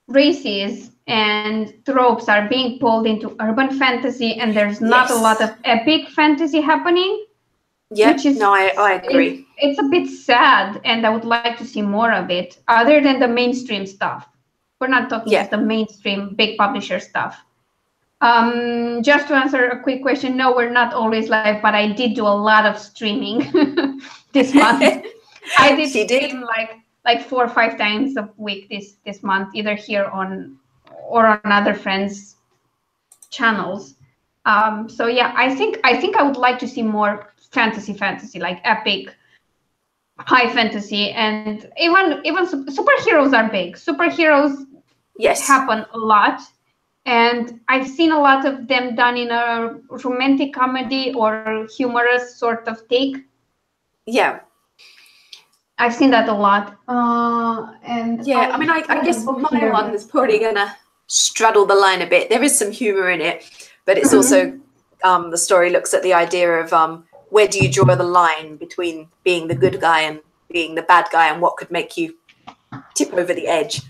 races and tropes are being pulled into urban fantasy, and there's not a lot of epic fantasy happening. I agree. It's a bit sad, and I would like to see more of it, other than the mainstream stuff. We're not talking just the mainstream big publisher stuff. Just to answer a quick question, no, we're not always live, but I did do a lot of streaming this month. I did stream like 4 or 5 times a week this month, either here or on other friends' channels. So yeah, I think I would like to see more fantasy, like epic, high fantasy, and even superheroes are big. Superheroes happen a lot, and I've seen a lot of them done in a romantic comedy or humorous sort of take. Yeah, I've seen that a lot. I mean, I guess my one is probably gonna straddle the line a bit. There is some humor in it, but it's also the story looks at the idea of where do you draw the line between being the good guy and being the bad guy, and what could make you tip over the edge.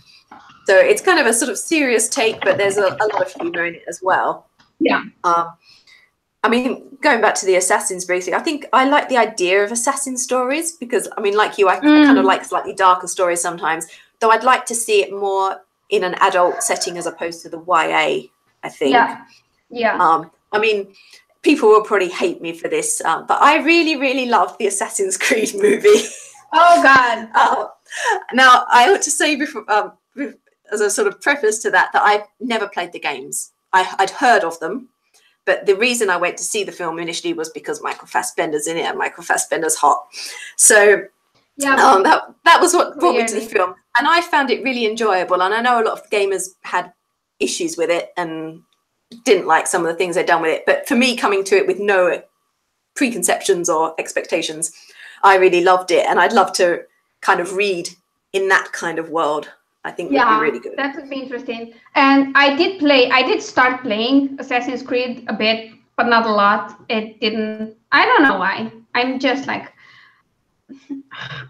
So it's kind of a sort of serious take, but there's a lot of humor in it as well. Yeah. I mean, going back to the Assassins briefly, I think I like the idea of assassin stories because, I mean, like you, I kind of like slightly darker stories sometimes, though I'd like to see it more in an adult setting as opposed to the YA, I think. Yeah. I mean, people will probably hate me for this, but I really, really love the Assassin's Creed movie. Oh, God. Now, I ought to say before, as a sort of preface to that I've never played the games. I'd heard of them, but the reason I went to see the film initially was because Michael Fassbender's in it, and Michael Fassbender's hot. So that was what brought me to the film, and I found it really enjoyable. And I know a lot of gamers had issues with it and didn't like some of the things they'd done with it. But for me, coming to it with no preconceptions or expectations, I really loved it, and I'd love to kind of read in that kind of world. I think would be really good. That would be interesting. And I did start playing Assassin's Creed a bit, but not a lot. It didn't, I don't know why. I'm just like,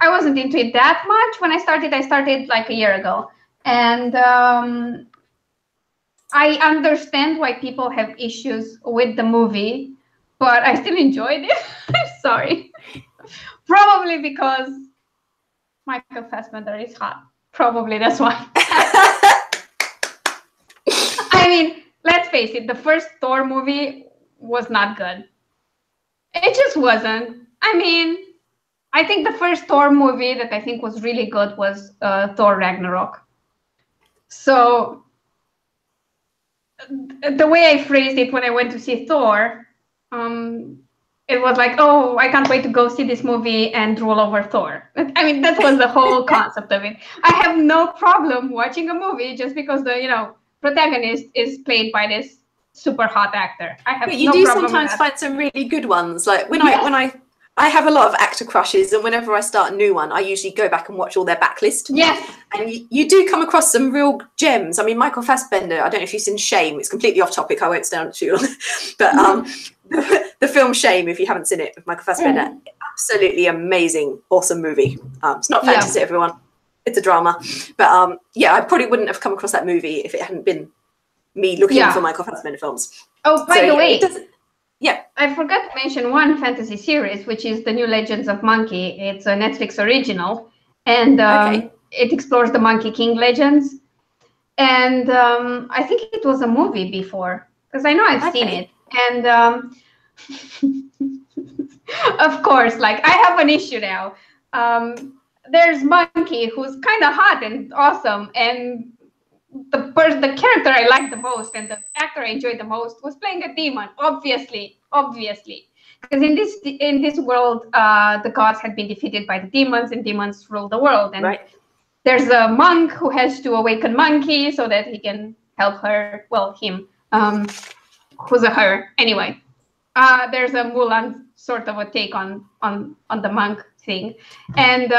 I wasn't into it that much when I started. I started like a year ago. And I understand why people have issues with the movie, but I still enjoyed it. I'm sorry. Probably because Michael Fassbender is hot. Probably that's why. I mean, let's face it, the first Thor movie was not good. It just wasn't. I mean, I think the first Thor movie that I think was really good was Thor Ragnarok. So the way I phrased it when I went to see Thor, it was like, oh, I can't wait to go see this movie and drool over Thor. I mean, that was the whole concept of it. I have no problem watching a movie just because the protagonist is played by this super hot actor. I have but you no do problem sometimes with that. find some really good ones. Like when I I have a lot of actor crushes, and whenever I start a new one, I usually go back and watch all their backlist. Yes. And you do come across some real gems. I mean, Michael Fassbender, I don't know if you've seen Shame. It's completely off topic. I won't stay on it too long. But the film Shame, if you haven't seen it, with Michael Fassbender, absolutely amazing, awesome movie. It's not fantasy, everyone. It's a drama. But yeah, I probably wouldn't have come across that movie if it hadn't been me looking for Michael Fassbender films. Oh, by the way. Yeah. I forgot to mention one fantasy series, which is The New Legends of Monkey. It's a Netflix original, and it explores the Monkey King legends. And I think it was a movie before, because I know I've seen it. And of course, like, I have an issue now. There's Monkey, who's kind of hot and awesome, and the character I liked the most and the actor I enjoyed the most was playing a demon, obviously, because in this world, the gods had been defeated by the demons, and demons rule the world. And there's a monk who has to awaken Monkey so that he can help her. Well, him, who's a her anyway. There's a Mulan sort of a take on the monk thing, and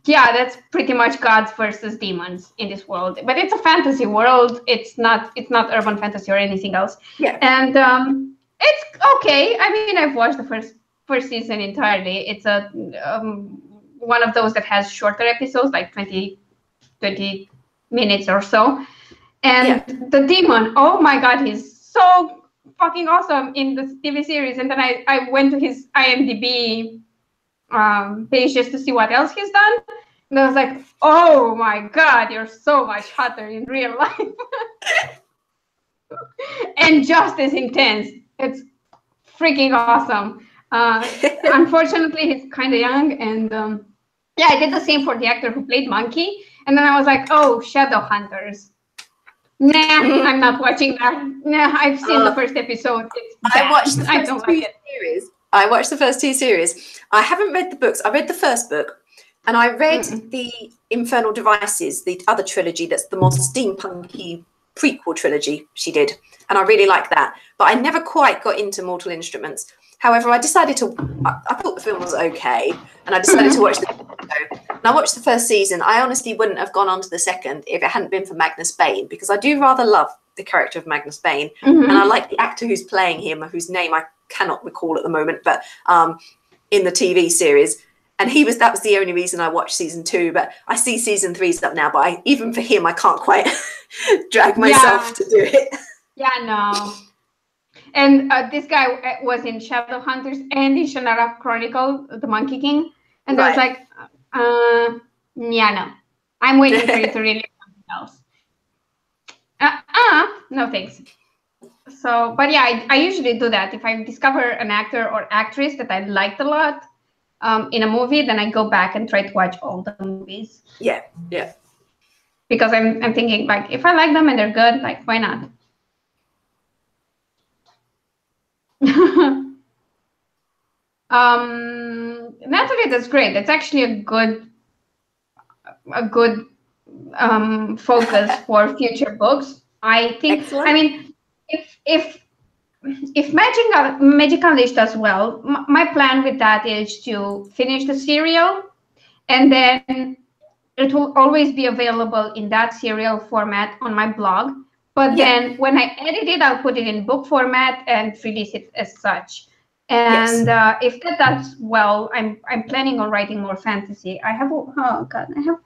yeah, that's pretty much gods versus demons in this world. But it's a fantasy world. It's not urban fantasy or anything else. Yeah. And it's okay. I mean, I've watched the first season entirely. It's a one of those that has shorter episodes, like 20 minutes or so. And the demon, oh my God, he's so fucking awesome in the TV series. And then I went to his IMDb page just to see what else he's done, and I was like, oh my God, you're so much hotter in real life. And just as intense. It's freaking awesome. Unfortunately, he's kind of young, and yeah, I did the same for the actor who played Monkey, and then I was like, oh, Shadowhunters. Nah, I'm not watching that. Nah, I've seen the first episode. It's bad. I watched the first two series. I watched the first two series. I haven't read the books. I read the first book, and I read the Infernal Devices, the other trilogy that's the more steampunky prequel trilogy she did, and I really like that. But I never quite got into Mortal Instruments. However, I decided to. I thought the film was okay, and I decided to watch the show. And I watched the first season. I honestly wouldn't have gone on to the second if it hadn't been for Magnus Bane, because I do rather love the character of Magnus Bane, and I like the actor who's playing him, whose name I cannot recall at the moment, but in the TV series. And that was the only reason I watched season 2, but I see season 3's up now, but even for him, I can't quite drag myself to do it. Yeah, no. And this guy was in Shadowhunters and in Shannara Chronicle, the Monkey King. And I was like, yeah, no. I'm waiting for you to really do something else. No thanks. So, but yeah, I usually do that. If I discover an actor or actress that I liked a lot in a movie, then I go back and try to watch all the movies. Yeah, yeah. Because I'm thinking, like, if I like them and they're good, like, why not? Natalie, that's great. That's actually a good focus for future books. I think. Excellent. I mean, if Magic Unleashed does well, my plan with that is to finish the serial, and then it will always be available in that serial format on my blog. But then when I edit it, I'll put it in book format and release it as such. And if that does well, I'm planning on writing more fantasy. I have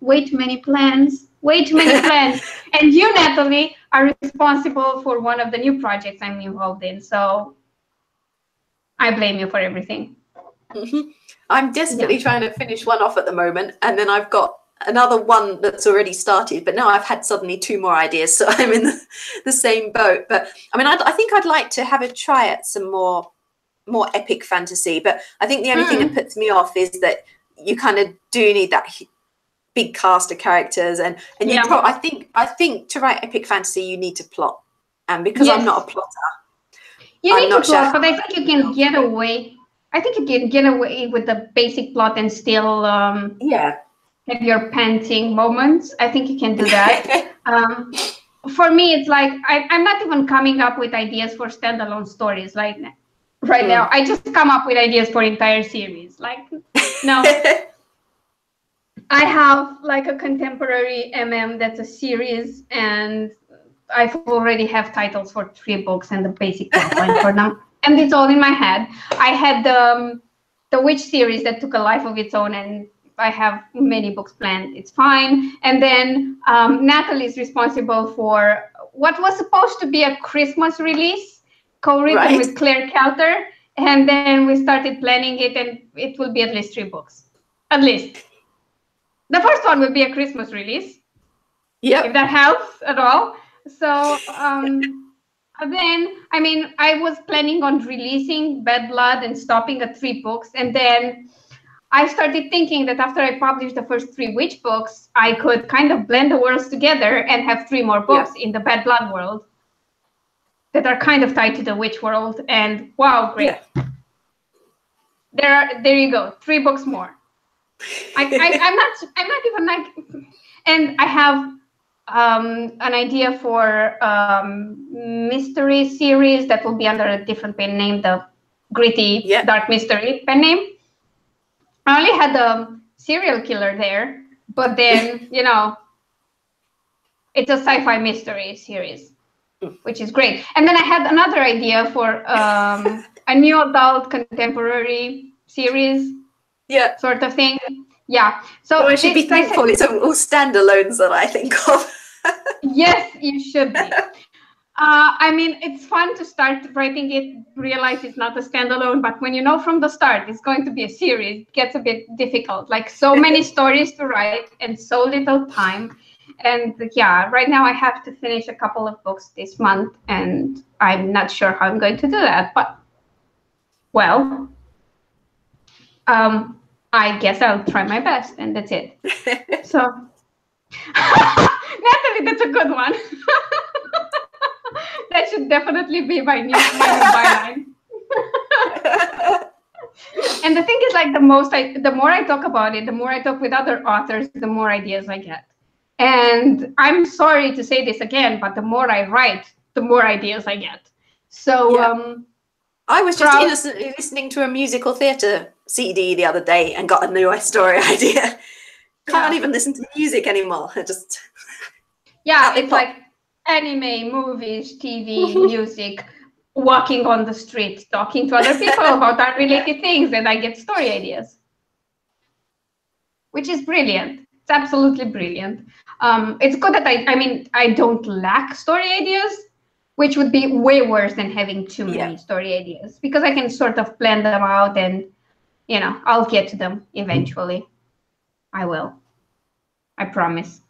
way too many plans. And you, Natalie, are responsible for one of the new projects I'm involved in. So I blame you for everything. I'm desperately trying to finish one off at the moment, and then I've got another one that's already started, but now I've had suddenly 2 more ideas, so I'm in the same boat. But I mean, I think I'd like to have a try at some more epic fantasy, but I think the only thing that puts me off is that you kind of do need that big cast of characters, and I think to write epic fantasy you need to plot, and because I'm not a plotter, you need to plot, but I think you can get away. I think you can get away with the basic plot and still have your panting moments. I think you can do that. For me, it's like I'm not even coming up with ideas for standalone stories. Like, right now. I just come up with ideas for entire series. Like, no. I have like a contemporary that's a series, and I've already have titles for 3 books and the basic outline for them, and it's all in my head. I had the Witch series that took a life of its own, and I have many books planned. It's fine. And then Natalie is responsible for what was supposed to be a Christmas release, co-written with Claire Kelter, and then we started planning it, and it will be at least 3 books, at least. The first one will be a Christmas release. Yeah. If that helps at all. So then, I mean, I was planning on releasing Bad Blood and stopping at 3 books. And then I started thinking that after I published the first 3 witch books, I could kind of blend the worlds together and have 3 more books in the Bad Blood world that are kind of tied to the witch world. And wow, great. Yeah. There you go. 3 books more. I'm not even like, and I have an idea for mystery series that will be under a different pen name, the Gritty Dark Mystery pen name. I only had the serial killer there, but then, you know, it's a sci-fi mystery series, which is great. And then I had another idea for a new adult contemporary series. Yeah, sort of thing. Yeah. So I should be thankful it's all standalones that I think of. Yes, you should be. I mean, it's fun to start writing it, realize it's not a standalone, but when you know from the start it's going to be a series, it gets a bit difficult. Like so many stories to write and so little time. And yeah, right now I have to finish a couple of books this month, and I'm not sure how I'm going to do that. But well. I guess I'll try my best, and that's it. So, Natalie, that's a good one. That should definitely be my new byline. And the thing is, like, the more I talk about it, the more I talk with other authors, the more ideas I get. And I'm sorry to say this again, but the more I write, the more ideas I get. So, I was just innocently listening to a musical theatre CD the other day and got a new story idea. Can't even listen to music anymore. I just it's like anime, movies, TV, music, walking on the street, talking to other people about unrelated things, and I get story ideas, which is brilliant. It's absolutely brilliant. It's good that I don't lack story ideas, which would be way worse than having too many story ideas, because I can sort of plan them out and, you know, I'll get to them eventually. I will. I promise.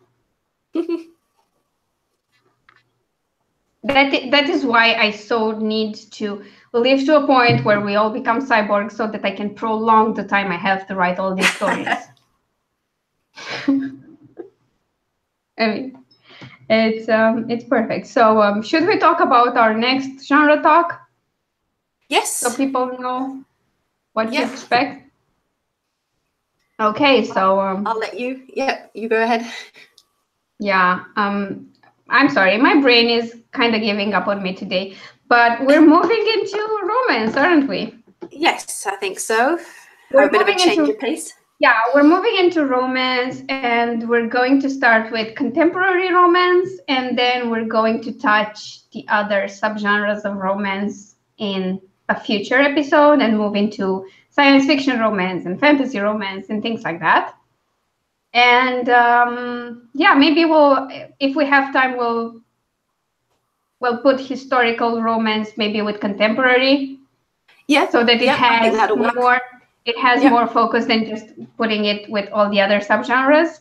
That is why I so need to live to a point where we all become cyborgs so that I can prolong the time I have to write all these stories. I mean, it's perfect. So should we talk about our next genre talk? Yes. So people know what to expect. Okay, so I'll let you. You go ahead. Yeah. I'm sorry, my brain is kind of giving up on me today, but we're moving into romance, aren't we? Yes, I think so. We're a bit of a change of pace. Yeah, we're moving into romance, and we're going to start with contemporary romance, and then we're going to touch the other subgenres of romance in a future episode and move into science fiction romance and fantasy romance and things like that. And maybe if we have time, we'll put historical romance maybe with contemporary. Yeah. So that it has more focus than just putting it with all the other subgenres.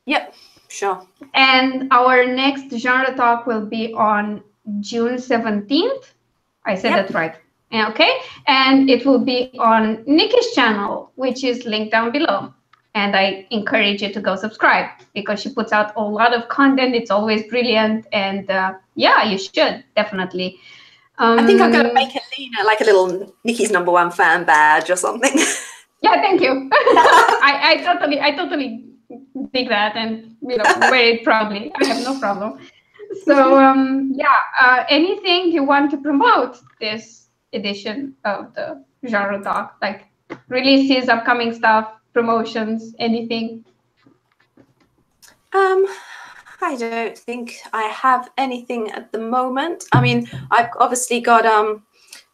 Yep, sure. And our next genre talk will be on June 17th. I said that right. Okay. And it will be on Nicki's channel, which is linked down below. And I encourage you to go subscribe because she puts out a lot of content. It's always brilliant. And you should definitely. I think I'm going to make Alina like a little Nicki's #1 fan badge or something. Yeah, thank you. I totally dig that, and very proudly. I have no problem. So anything you want to promote this edition of the genre talk? Like releases, upcoming stuff, promotions, anything? I don't think I have anything at the moment. I mean, I've obviously got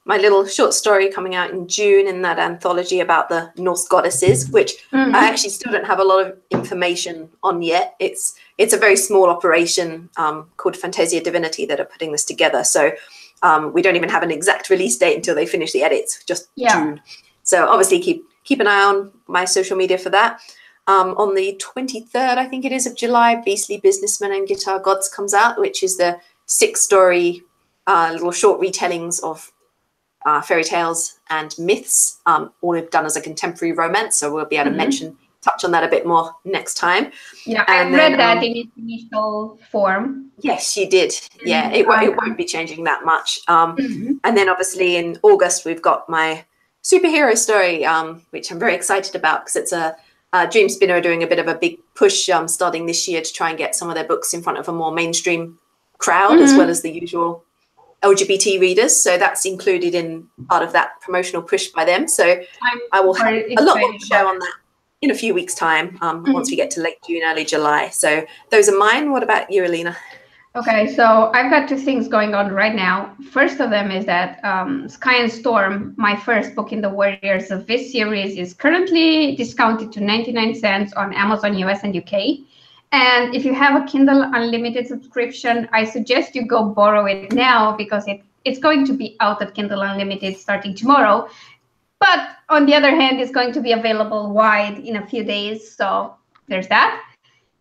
my little short story coming out in June in that anthology about the Norse goddesses, which I actually still don't have a lot of information on yet. It's a very small operation called Fantasia Divinity that are putting this together. So we don't even have an exact release date until they finish the edits, just June. So obviously keep an eye on my social media for that. On the 23rd, I think it is, of July, Beastly Businessmen and Guitar Gods comes out, which is the 6-story little short retellings of fairy tales and myths, all done as a contemporary romance. So we'll be able to touch on that a bit more next time. Yeah, I read that in its initial form. Yes, you did. Yeah, it won't be changing that much. And then obviously in August, we've got my superhero story, which I'm very excited about because it's Dream Spinner are doing a bit of a big push starting this year to try and get some of their books in front of a more mainstream crowd as well as the usual LGBT readers. So that's included in part of that promotional push by them. So I will have a lot more to share on that in a few weeks' time once we get to late June, early July. So those are mine. What about you, Alina? Okay, so I've got 2 things going on right now. First of them is that Sky and Storm, my first book in the Warriors of This series, is currently discounted to 99 cents on Amazon US and UK. And if you have a Kindle Unlimited subscription, I suggest you go borrow it now because it's going to be out of Kindle Unlimited starting tomorrow. But on the other hand, it's going to be available wide in a few days. So there's that.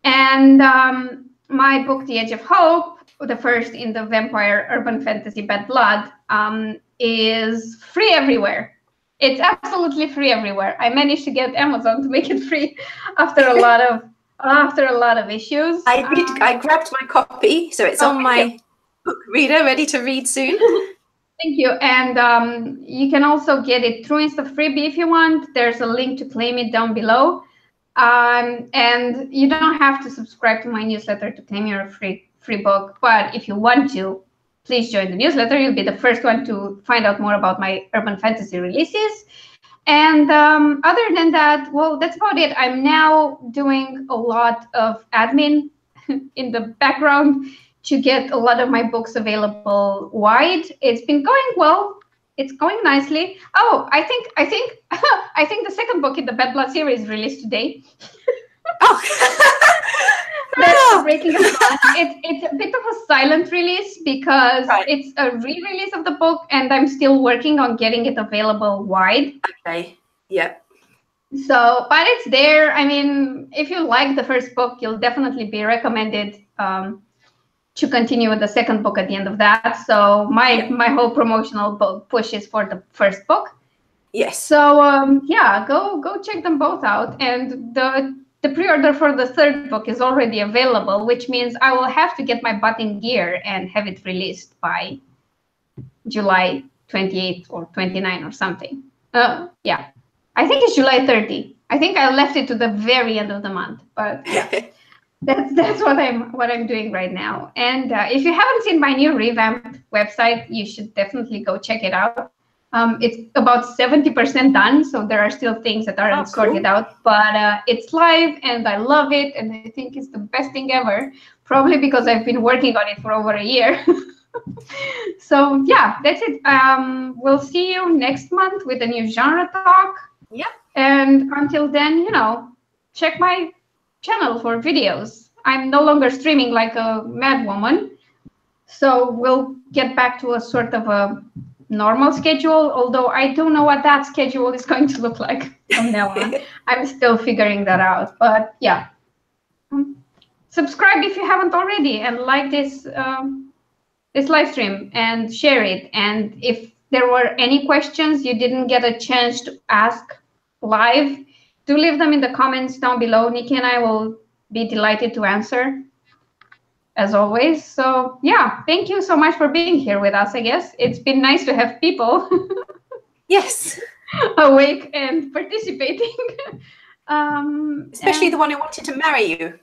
And my book, The Edge of Hope, the first in the vampire urban fantasy Bad Blood, is free everywhere. It's absolutely free everywhere. I managed to get Amazon to make it free after a lot of issues. I grabbed my copy, so it's on my book reader, ready to read soon. Thank you. And you can also get it through Insta Freebie if you want. There's a link to claim it down below. And you don't have to subscribe to my newsletter to claim your free book. But if you want to, please join the newsletter. You'll be the first one to find out more about my urban fantasy releases. And other than that, well, that's about it. I'm now doing a lot of admin in the background to get a lot of my books available wide. It's been going well. It's going nicely. Oh, I think the second book in the Bad Blood series released today. That's breaking up. It's a bit of a silent release because it's a re-release of the book, and I'm still working on getting it available wide. Okay. Yep. So, but it's there. I mean, if you like the first book, you'll definitely be recommended to continue with the second book at the end of that. So my whole promotional push is for the first book. Yes. So yeah, go check them both out. And the pre-order for the third book is already available, which means I will have to get my butt in gear and have it released by July 28th or 29 or something. Yeah, I think it's July 30. I think I left it to the very end of the month, but yeah. That's what I'm doing right now. And if you haven't seen my new revamped website, you should definitely go check it out. It's about 70% done, so there are still things that aren't sorted out, but it's live and I love it, and I think it's the best thing ever, probably because I've been working on it for over a year. So yeah, that's it. We'll see you next month with a new genre talk. Yeah. And until then, check my channel for videos. I'm no longer streaming like a mad woman, so we'll get back to a sort of a normal schedule, although I don't know what that schedule is going to look like from now on. I'm still figuring that out, but yeah. Subscribe if you haven't already, and like this live stream and share it. And if there were any questions you didn't get a chance to ask live, do leave them in the comments down below. Nicki and I will be delighted to answer, as always. So yeah, thank you so much for being here with us, I guess. It's been nice to have people yes, awake and participating. Especially the one who wanted to marry you.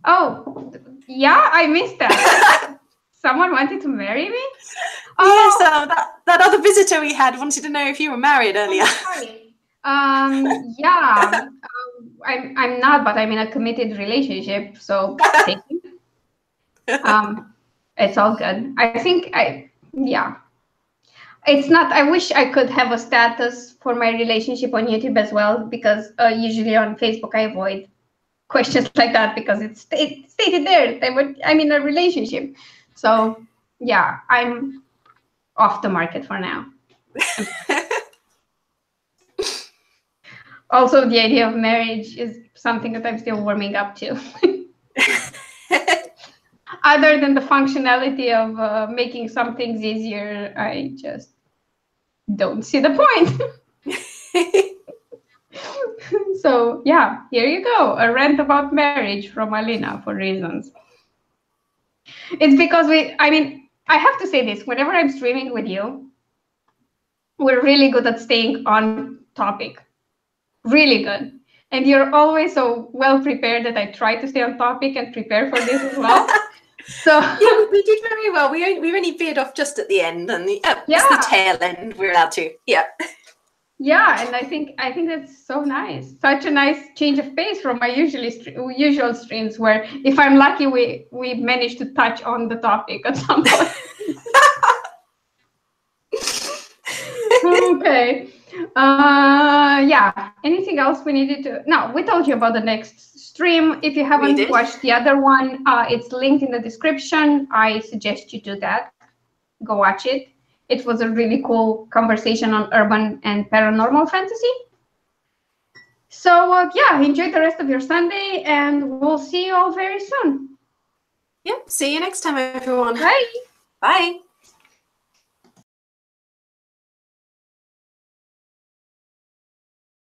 Oh, yeah, I missed that. Someone wanted to marry me? Yeah, so that other visitor we had wanted to know if you were married earlier. Yeah, I'm not, but I'm in a committed relationship, so take it. It's all good. I think yeah. It's not, I wish I could have a status for my relationship on YouTube as well, because usually on Facebook I avoid questions like that because it's stated there that I'm in a relationship. So yeah, I'm off the market for now. Also, the idea of marriage is something that I'm still warming up to. Other than the functionality of making some things easier, I just don't see the point. So yeah, here you go. A rant about marriage from Alina for reasons. It's because I have to say this, whenever I'm streaming with you, we're really good at staying on topic. Really good. And you're always so well prepared that I try to stay on topic and prepare for this as well. So yeah, we did very well. We only veered off just at the end, and it's the tail end. We're allowed to. Yeah. Yeah, and I think that's so nice. Such a nice change of pace from my usual streams, where if I'm lucky, we manage to touch on the topic at some point. Okay. Yeah. Anything else we needed to? No, we told you about the next stream. If you haven't watched the other one, it's linked in the description. I suggest you do that. Go watch it. It was a really cool conversation on urban and paranormal fantasy. So yeah, enjoy the rest of your Sunday, and we'll see you all very soon. Yep. See you next time, everyone. Bye. Bye.